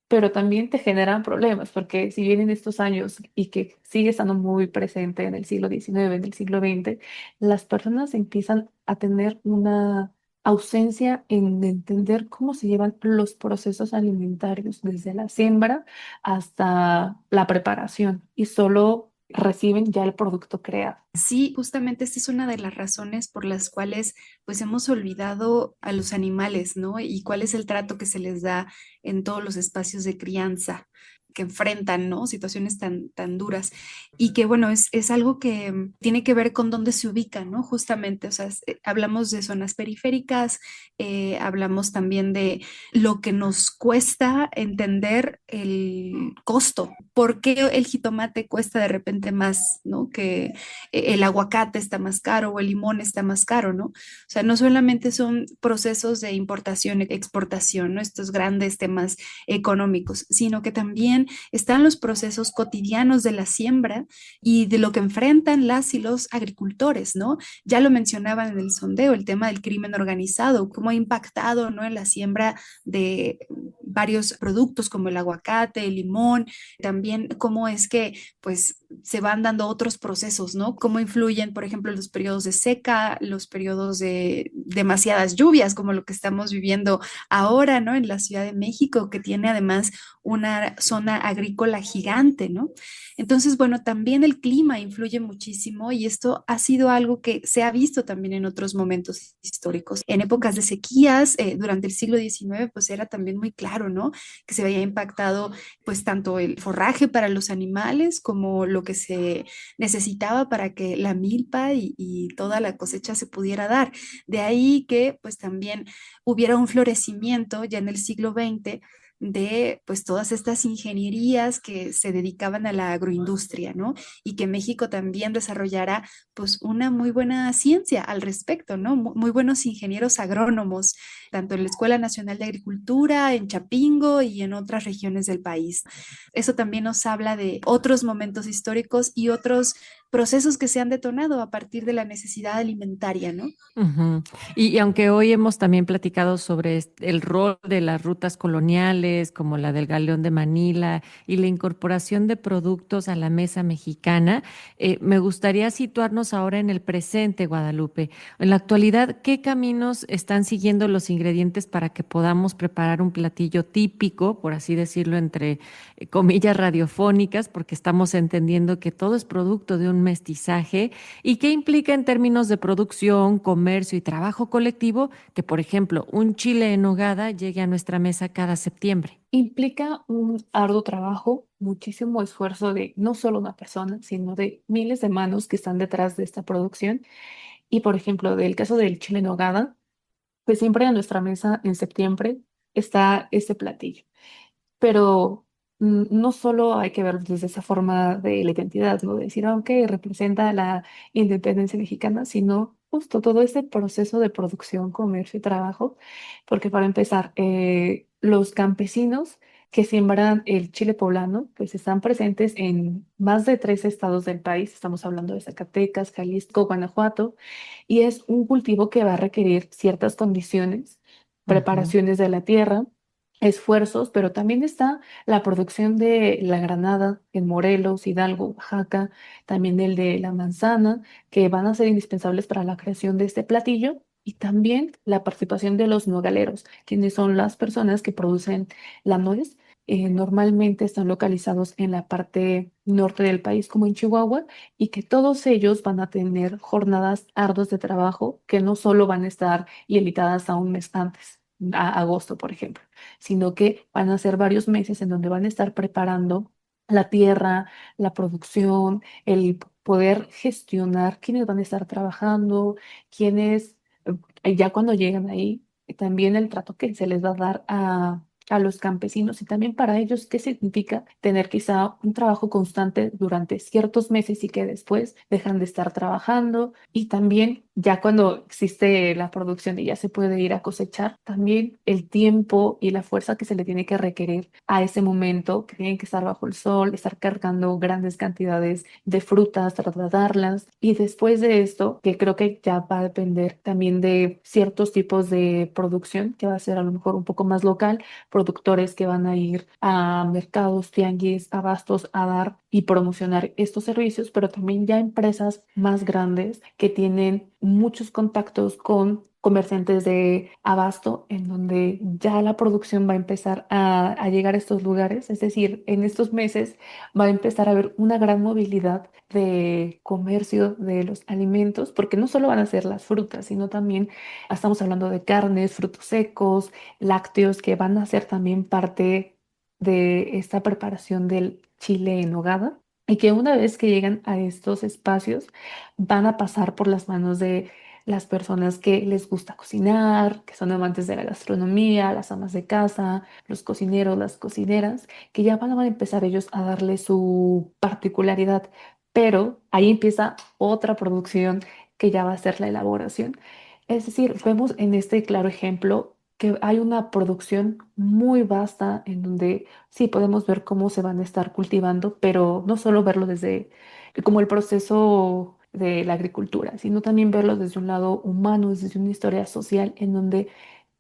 Pero también te generan problemas, porque si vienen estos años y que sigue estando muy presente en el siglo XIX, en el siglo XX, las personas empiezan a tener una ausencia en entender cómo se llevan los procesos alimentarios, desde la siembra hasta la preparación, y solo reciben ya el producto creado. Sí, justamente esta es una de las razones por las cuales pues hemos olvidado a los animales, ¿no? Y cuál es el trato que se les da en todos los espacios de crianza. que enfrentan, ¿no? Situaciones tan duras y que, bueno, es algo que tiene que ver con dónde se ubican, ¿no? Justamente, o sea, hablamos de zonas periféricas, hablamos también de lo que nos cuesta entender el costo. ¿Por qué el jitomate cuesta de repente más, ¿no? Que el aguacate está más caro o el limón está más caro, ¿no? O sea, no solamente son procesos de importación y exportación, ¿no? Estos grandes temas económicos, sino que también están los procesos cotidianos de la siembra y de lo que enfrentan las y los agricultores, ¿no? Ya lo mencionaban en el sondeo, el tema del crimen organizado, cómo ha impactado, ¿no? En la siembra de varios productos como el aguacate, el limón, también cómo es que, pues, se van dando otros procesos, ¿no? Cómo influyen, por ejemplo, los periodos de seca, los periodos de demasiadas lluvias, como lo que estamos viviendo ahora, ¿no? En la Ciudad de México, que tiene además una zona agrícola gigante, ¿no? Entonces, bueno, también el clima influye muchísimo y esto ha sido algo que se ha visto también en otros momentos históricos. En épocas de sequías, durante el siglo XIX, pues era también muy claro, ¿no? Que se había impactado pues tanto el forraje para los animales como lo que se necesitaba para que la milpa y toda la cosecha se pudiera dar. De ahí que pues también hubiera un florecimiento ya en el siglo XX de pues todas estas ingenierías que se dedicaban a la agroindustria, ¿no? Y que México también desarrollara pues una muy buena ciencia al respecto, ¿no? Muy buenos ingenieros agrónomos, tanto en la Escuela Nacional de Agricultura, en Chapingo y en otras regiones del país. Eso también nos habla de otros momentos históricos y otros procesos que se han detonado a partir de la necesidad alimentaria, ¿no? Ujú. Y aunque hoy hemos también platicado sobre el rol de las rutas coloniales, como la del Galeón de Manila, y la incorporación de productos a la mesa mexicana, me gustaría situarnos ahora en el presente, Guadalupe. En la actualidad, ¿qué caminos están siguiendo los ingredientes para que podamos preparar un platillo típico, por así decirlo, entre comillas radiofónicas, porque estamos entendiendo que todo es producto de un mestizaje? ¿Y qué implica en términos de producción, comercio y trabajo colectivo que, por ejemplo, un chile en nogada llegue a nuestra mesa cada septiembre? Implica un arduo trabajo, muchísimo esfuerzo de no solo una persona, sino de miles de manos que están detrás de esta producción. Y por ejemplo, del caso del chile en nogada, pues siempre en nuestra mesa en septiembre está este platillo. Pero no solo hay que ver desde esa forma de la identidad, ¿no? De decir, aunque representa la independencia mexicana, sino justo todo este proceso de producción, comercio y trabajo, porque para empezar, los campesinos que siembran el chile poblano, pues están presentes en más de 3 estados del país, estamos hablando de Zacatecas, Jalisco, Guanajuato, y es un cultivo que va a requerir ciertas condiciones, Ujú. preparaciones de la tierra, esfuerzos, pero también está la producción de la granada en Morelos, Hidalgo, Oaxaca, también el de la manzana, que van a ser indispensables para la creación de este platillo, y también la participación de los nogaleros, quienes son las personas que producen la nuez. Normalmente están localizados en la parte norte del país, como en Chihuahua, y que todos ellos van a tener jornadas arduas de trabajo que no solo van a estar limitadas a un mes antes, a agosto, por ejemplo, sino que van a ser varios meses en donde van a estar preparando la tierra, la producción, el poder gestionar quiénes van a estar trabajando, quiénes, ya cuando llegan ahí, también el trato que se les va a dar a los campesinos y también para ellos qué significa tener quizá un trabajo constante durante ciertos meses y que después dejan de estar trabajando, y también ya cuando existe la producción y ya se puede ir a cosechar, también el tiempo y la fuerza que se le tiene que requerir a ese momento, que tienen que estar bajo el sol, estar cargando grandes cantidades de frutas, trasladarlas, y después de esto, que creo que ya va a depender también de ciertos tipos de producción, que va a ser a lo mejor un poco más local, productores que van a ir a mercados, tianguis, abastos a dar y promocionar estos servicios, pero también ya empresas más grandes que tienen muchos contactos con comerciantes de abasto, en donde ya la producción va a empezar a llegar a estos lugares. Es decir, en estos meses va a empezar a haber una gran movilidad de comercio de los alimentos, porque no solo van a ser las frutas, sino también estamos hablando de carnes, frutos secos, lácteos, que van a ser también parte de esta preparación del chile en nogada y que una vez que llegan a estos espacios van a pasar por las manos de las personas que les gusta cocinar, que son amantes de la gastronomía, las amas de casa, los cocineros, las cocineras, que ya van a empezar ellos a darle su particularidad, pero ahí empieza otra producción que ya va a ser la elaboración. Es decir, vemos en este claro ejemplo que hay una producción muy vasta en donde sí podemos ver cómo se van a estar cultivando, pero no solo verlo desde como el proceso de la agricultura, sino también verlo desde un lado humano, desde una historia social, en donde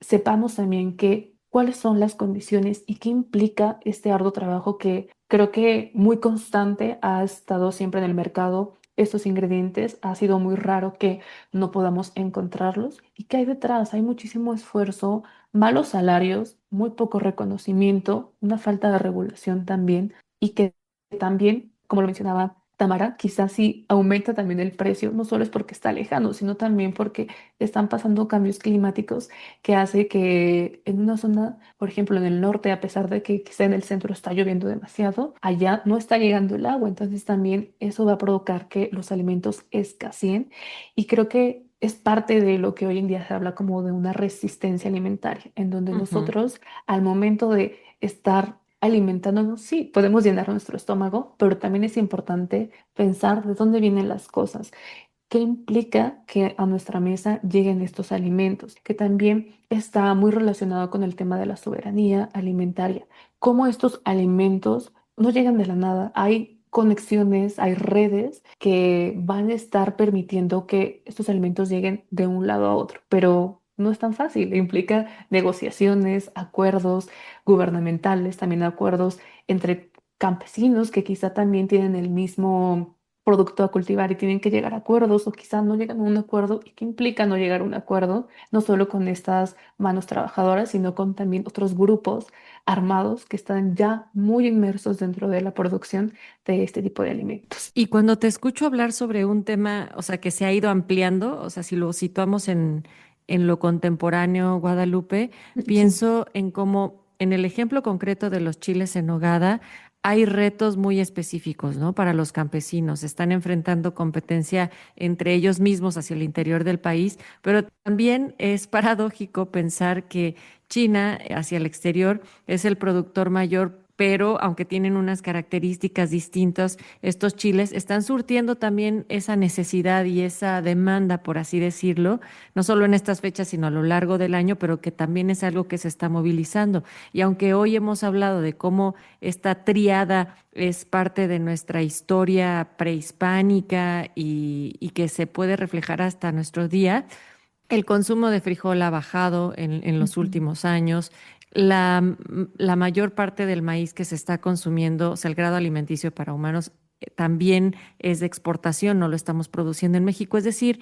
sepamos también que cuáles son las condiciones y qué implica este arduo trabajo que creo que muy constante ha estado siempre en el mercado. Estos ingredientes ha sido muy raro que no podamos encontrarlos. ¿Y qué hay detrás? Hay muchísimo esfuerzo, malos salarios, muy poco reconocimiento, una falta de regulación también, y que también, como lo mencionaba Tamara, quizás sí aumenta también el precio, no solo es porque está lejano, sino también porque están pasando cambios climáticos que hace que en una zona, por ejemplo, en el norte, a pesar de que quizá en el centro está lloviendo demasiado, allá no está llegando el agua, entonces también eso va a provocar que los alimentos escaseen y creo que es parte de lo que hoy en día se habla como de una resistencia alimentaria, en donde Ujú. nosotros al momento de estar alimentándonos, sí, podemos llenar nuestro estómago, pero también es importante pensar de dónde vienen las cosas. ¿Qué implica que a nuestra mesa lleguen estos alimentos? Que también está muy relacionado con el tema de la soberanía alimentaria. Cómo estos alimentos no llegan de la nada. Hay conexiones, hay redes que van a estar permitiendo que estos alimentos lleguen de un lado a otro, pero no es tan fácil. Implica negociaciones, acuerdos gubernamentales, también acuerdos entre campesinos que quizá también tienen el mismo producto a cultivar y tienen que llegar a acuerdos o quizá no llegan a un acuerdo y qué implica no llegar a un acuerdo, no solo con estas manos trabajadoras, sino con también otros grupos armados que están ya muy inmersos dentro de la producción de este tipo de alimentos. Y cuando te escucho hablar sobre un tema, o sea, que se ha ido ampliando, o sea, si lo situamos en lo contemporáneo, Guadalupe, Sí. pienso en cómo, en el ejemplo concreto de los chiles en nogada, hay retos muy específicos, ¿no? Para los campesinos. Están enfrentando competencia entre ellos mismos hacia el interior del país, pero también es paradójico pensar que China, hacia el exterior, es el productor mayor. Pero aunque tienen unas características distintas, estos chiles están surtiendo también esa necesidad y esa demanda, por así decirlo, no solo en estas fechas, sino a lo largo del año, pero que también es algo que se está movilizando. Y aunque hoy hemos hablado de cómo esta triada es parte de nuestra historia prehispánica y que se puede reflejar hasta nuestro día, el consumo de frijol ha bajado en los Ujú. últimos años. La mayor parte del maíz que se está consumiendo, o sea, el grado alimenticio para humanos, también es de exportación, no lo estamos produciendo en México. Es decir,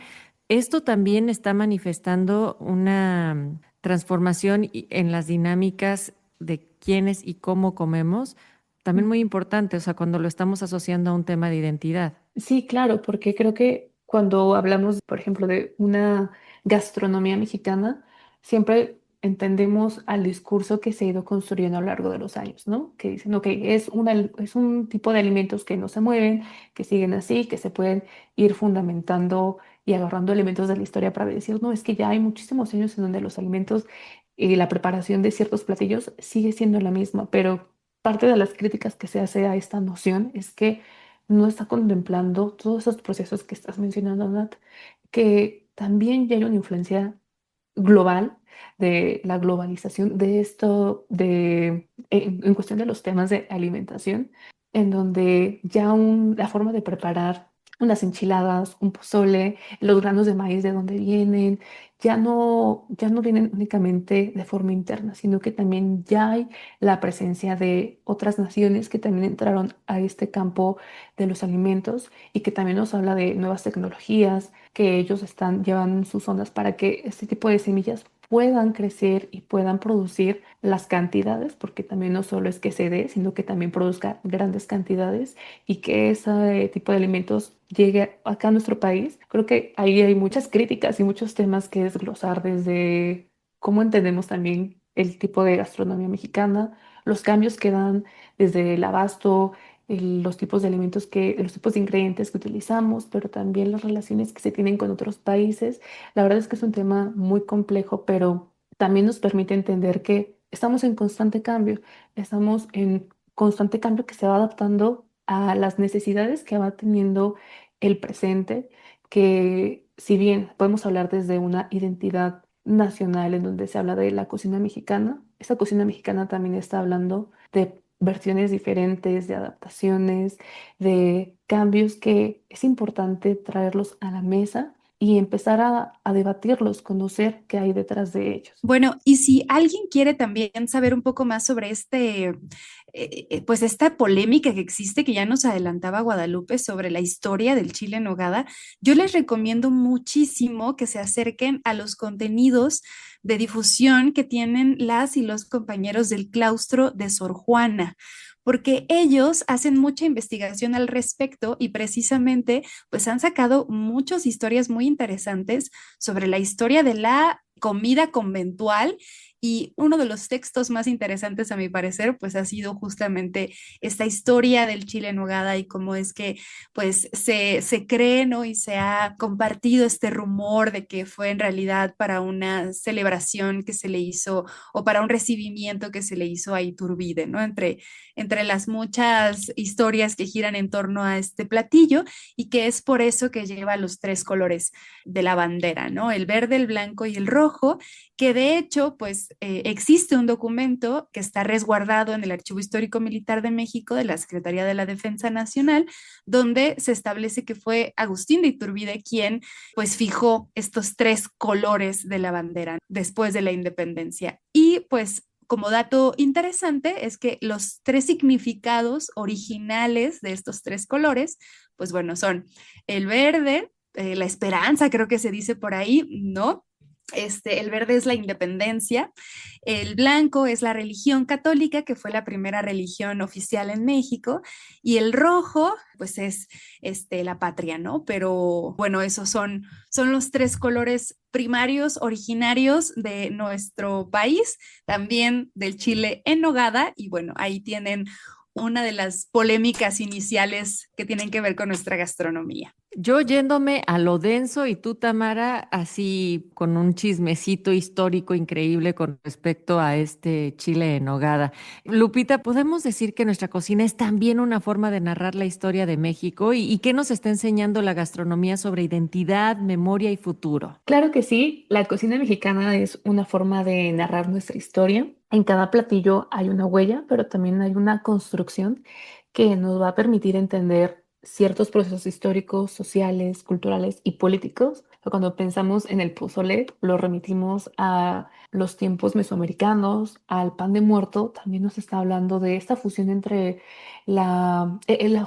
esto también está manifestando una transformación en las dinámicas de quiénes y cómo comemos, también muy importante, o sea, cuando lo estamos asociando a un tema de identidad. Sí, claro, porque creo que cuando hablamos, por ejemplo, de una gastronomía mexicana, siempre entendemos al discurso que se ha ido construyendo a lo largo de los años, ¿no? Que dicen, ok, es un tipo de alimentos que no se mueven, que siguen así, que se pueden ir fundamentando y agarrando elementos de la historia para decir, no, es que ya hay muchísimos años en donde los alimentos y la preparación de ciertos platillos sigue siendo la misma, pero parte de las críticas que se hace a esta noción es que no está contemplando todos esos procesos que estás mencionando, Nat, que también ya hay una influencia global de la globalización de esto, en cuestión de los temas de alimentación, en donde ya la forma de preparar unas enchiladas, un pozole, los granos de maíz de dónde vienen, ya no vienen únicamente de forma interna, sino que también ya hay la presencia de otras naciones que también entraron a este campo de los alimentos y que también nos habla de nuevas tecnologías que ellos están llevando en sus zonas para que este tipo de semillas puedan crecer y puedan producir las cantidades, porque también no solo es que se dé, sino que también produzca grandes cantidades y que ese tipo de alimentos llegue acá a nuestro país. Creo que ahí hay muchas críticas y muchos temas que desglosar desde cómo entendemos también el tipo de gastronomía mexicana, los cambios que dan desde el abasto, los tipos de alimentos los tipos de ingredientes que utilizamos, pero también las relaciones que se tienen con otros países. La verdad es que es un tema muy complejo, pero también nos permite entender que estamos en constante cambio, estamos en constante cambio que se va adaptando a las necesidades que va teniendo el presente, que si bien podemos hablar desde una identidad nacional en donde se habla de la cocina mexicana, esta cocina mexicana también está hablando de versiones diferentes, de adaptaciones, de cambios que es importante traerlos a la mesa y empezar a debatirlos, conocer qué hay detrás de ellos. Bueno, y si alguien quiere también saber un poco más sobre pues esta polémica que existe, que ya nos adelantaba Guadalupe sobre la historia del chile en nogada, yo les recomiendo muchísimo que se acerquen a los contenidos de difusión que tienen las y los compañeros del claustro de Sor Juana, porque ellos hacen mucha investigación al respecto y precisamente pues han sacado muchas historias muy interesantes sobre la historia de la comida conventual, y uno de los textos más interesantes a mi parecer pues ha sido justamente esta historia del chile en nogada y cómo es que pues se cree, ¿no? Y se ha compartido este rumor de que fue en realidad para una celebración que se le hizo o para un recibimiento que se le hizo a Iturbide, ¿no? Entre las muchas historias que giran en torno a este platillo, y que es por eso que lleva los tres colores de la bandera, ¿no? El verde, el blanco y el rojo, que de hecho, pues existe un documento que está resguardado en el Archivo Histórico Militar de México de la Secretaría de la Defensa Nacional, donde se establece que fue Agustín de Iturbide quien pues fijó estos tres colores de la bandera después de la independencia. Y pues como dato interesante es que los tres significados originales de estos tres colores, pues bueno, son el verde, la esperanza, creo que se dice por ahí, ¿no? El verde es la independencia, el blanco es la religión católica, que fue la primera religión oficial en México, y el rojo, pues es la patria, ¿no? Pero bueno, esos son los tres colores primarios, originarios de nuestro país, también del chile en nogada, y bueno, ahí tienen una de las polémicas iniciales que tienen que ver con nuestra gastronomía. Yo yéndome a lo denso y tú, Tamara, así con un chismecito histórico increíble con respecto a este chile en nogada. Lupita, ¿podemos decir que nuestra cocina es también una forma de narrar la historia de México? ¿Y qué nos está enseñando la gastronomía sobre identidad, memoria y futuro? Claro que sí, la cocina mexicana es una forma de narrar nuestra historia. En cada platillo hay una huella, pero también hay una construcción que nos va a permitir entender ciertos procesos históricos, sociales, culturales y políticos. Cuando pensamos en el pozole, lo remitimos a los tiempos mesoamericanos, al pan de muerto. También nos está hablando de esta fusión entre la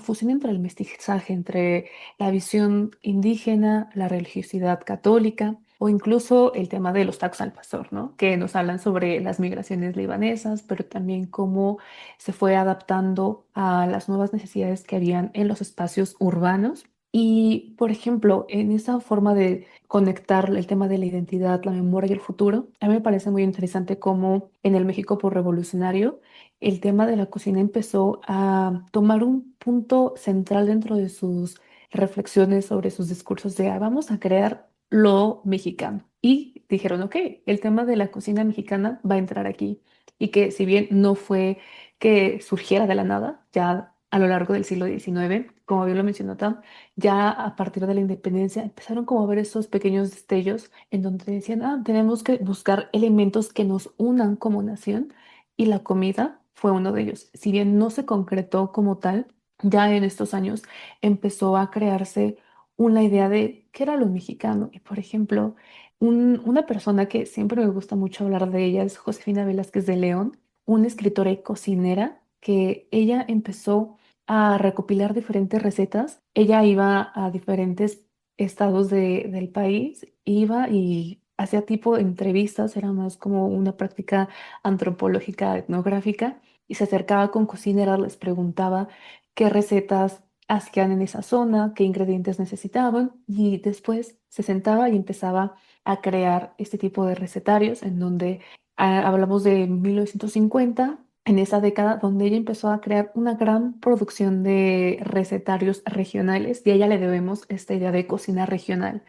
fusión entre el mestizaje, entre la visión indígena, la religiosidad católica, o incluso el tema de los tacos al pastor, ¿no? Que nos hablan sobre las migraciones libanesas, pero también cómo se fue adaptando a las nuevas necesidades que habían en los espacios urbanos. Y, por ejemplo, en esa forma de conectar el tema de la identidad, la memoria y el futuro, a mí me parece muy interesante cómo en el México revolucionario el tema de la cocina empezó a tomar un punto central dentro de sus reflexiones sobre sus discursos de vamos a crear lo mexicano. Y dijeron, ok, el tema de la cocina mexicana va a entrar aquí. Y que si bien no fue que surgiera de la nada, ya a lo largo del siglo XIX, como bien lo mencionó Tam, ya a partir de la independencia empezaron como a ver esos pequeños destellos en donde decían, tenemos que buscar elementos que nos unan como nación, y la comida fue uno de ellos. Si bien no se concretó como tal, ya en estos años empezó a crearse una idea de qué era lo mexicano. Y por ejemplo, una persona que siempre me gusta mucho hablar de ella es Josefina Velázquez de León, una escritora y cocinera que ella empezó a recopilar diferentes recetas. Ella iba a diferentes estados del país, iba y hacía tipo entrevistas, era más como una práctica antropológica, etnográfica, y se acercaba con cocineras, les preguntaba qué recetas hacían en esa zona, qué ingredientes necesitaban, y después se sentaba y empezaba a crear este tipo de recetarios en donde Hablamos de 1950, en esa década donde ella empezó a crear una gran producción de recetarios regionales y a ella le debemos esta idea de cocina regional,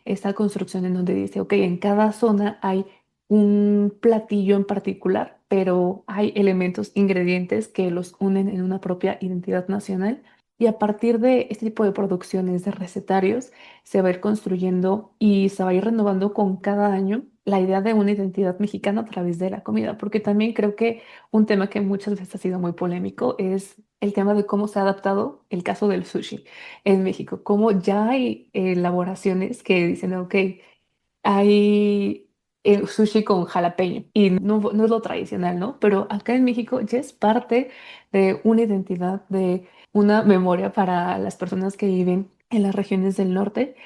esta construcción en donde dice, ok, en cada zona hay un platillo en particular, pero hay elementos, ingredientes que los unen en una propia identidad nacional. Y a partir de este tipo de producciones de recetarios, se va a ir construyendo y se va a ir renovando con cada año la idea de una identidad mexicana a través de la comida, porque también creo que un tema que muchas veces ha sido muy polémico es el tema de cómo se ha adaptado el caso del sushi en México, cómo ya hay elaboraciones que dicen, ok, hay el sushi con jalapeño y no es lo tradicional, ¿no? Pero acá en México ya es parte de una identidad, de una memoria para las personas que viven en las regiones del norte.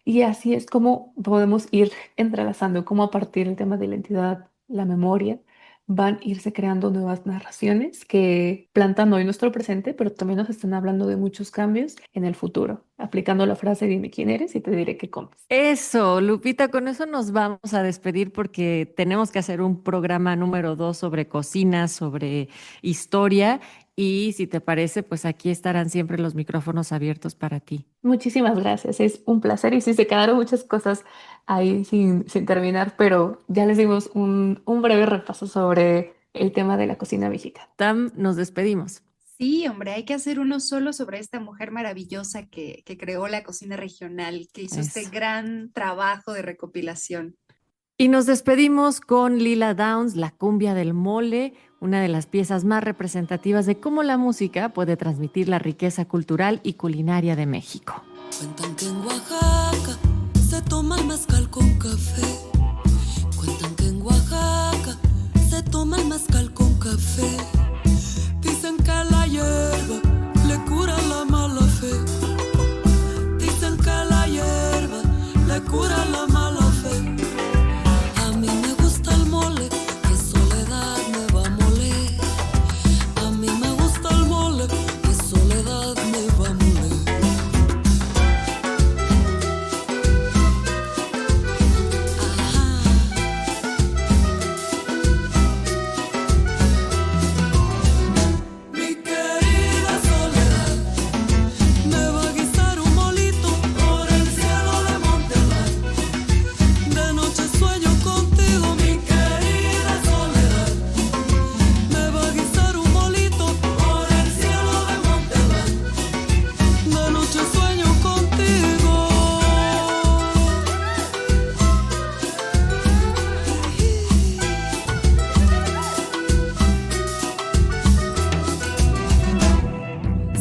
Y así es como podemos ir entrelazando, cómo a partir del tema de la identidad, la memoria, van a irse creando nuevas narraciones que plantan hoy nuestro presente, pero también nos están hablando de muchos cambios en el futuro, aplicando la frase dime quién eres y te diré qué comes. Eso, Lupita, con eso nos vamos a despedir porque tenemos que hacer un programa número 2 sobre cocina, sobre historia. Y si te parece, pues aquí estarán siempre los micrófonos abiertos para ti. Muchísimas gracias, es un placer y sí se quedaron muchas cosas ahí sin terminar, pero ya les dimos un breve repaso sobre el tema de la cocina mexicana. Tam, nos despedimos. Sí, hombre, hay que hacer uno solo sobre esta mujer maravillosa que creó la cocina regional, que hizo este gran trabajo de recopilación. Y nos despedimos con Lila Downs, La cumbia del mole, una de las piezas más representativas de cómo la música puede transmitir la riqueza cultural y culinaria de México. Cuentan que en Oaxaca se toma el mezcal con café. Cuentan que en Oaxaca se toma el mezcal con café. Dicen que la hierba le cura la mala fe. Dicen que la hierba le cura la mala fe. A mí me gusta el mole, que soledad me va a moler. A mí me gusta el mole, que soledad me va a moler. Mi querida soledad me va a guisar un molito por el cielo de Monterrey. De noche sueño contigo, mi querida soledad. Me va a guisar un molito por el cielo de Monterrey. De noche sueño contigo.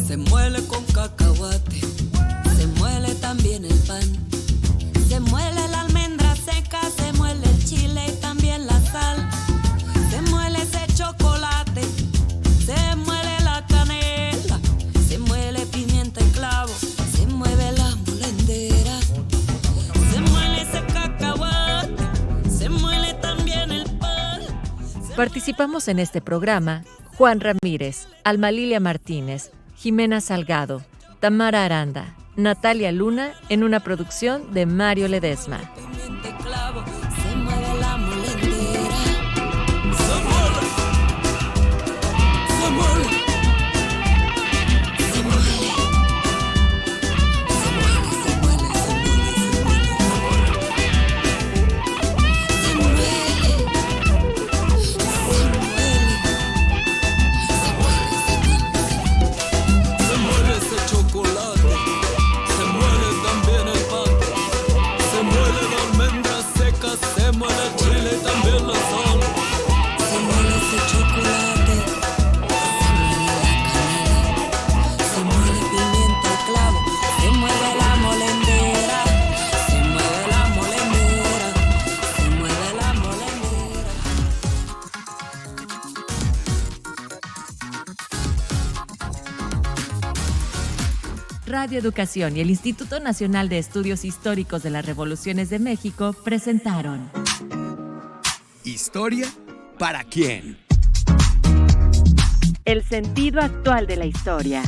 Se muele con cacahuate, se muele también el pan. Se muele la almendra seca, se muele el chile y también la sal. Se muele ese chocolate, se muele la canela, se muele pimienta y clavo, se mueve la molendera. Se muele ese cacahuate, se muele también el pan. Participamos en este programa Juan Ramírez, Alma Lilia Martínez, Jimena Salgado, Tamara Aranda, Natalia Luna, en una producción de Mario Ledesma. Se mueve la molendera. Se mueve. Se mueve. Se mueve. Se mueve, se mueve, se mueve, se mueve. Se mueve ese chocolate, se mueve también el pan. Se muele la almendra seca, se muele el chile y también la sal. Se muele ese chocolate, se muele la canela, se muele pimienta y clavo, se mueve la molendera, se mueve la molendera, se mueve la molendera. Radio Educación y el Instituto Nacional de Estudios Históricos de las Revoluciones de México presentaron ¿Historia para quién? El sentido actual de la historia.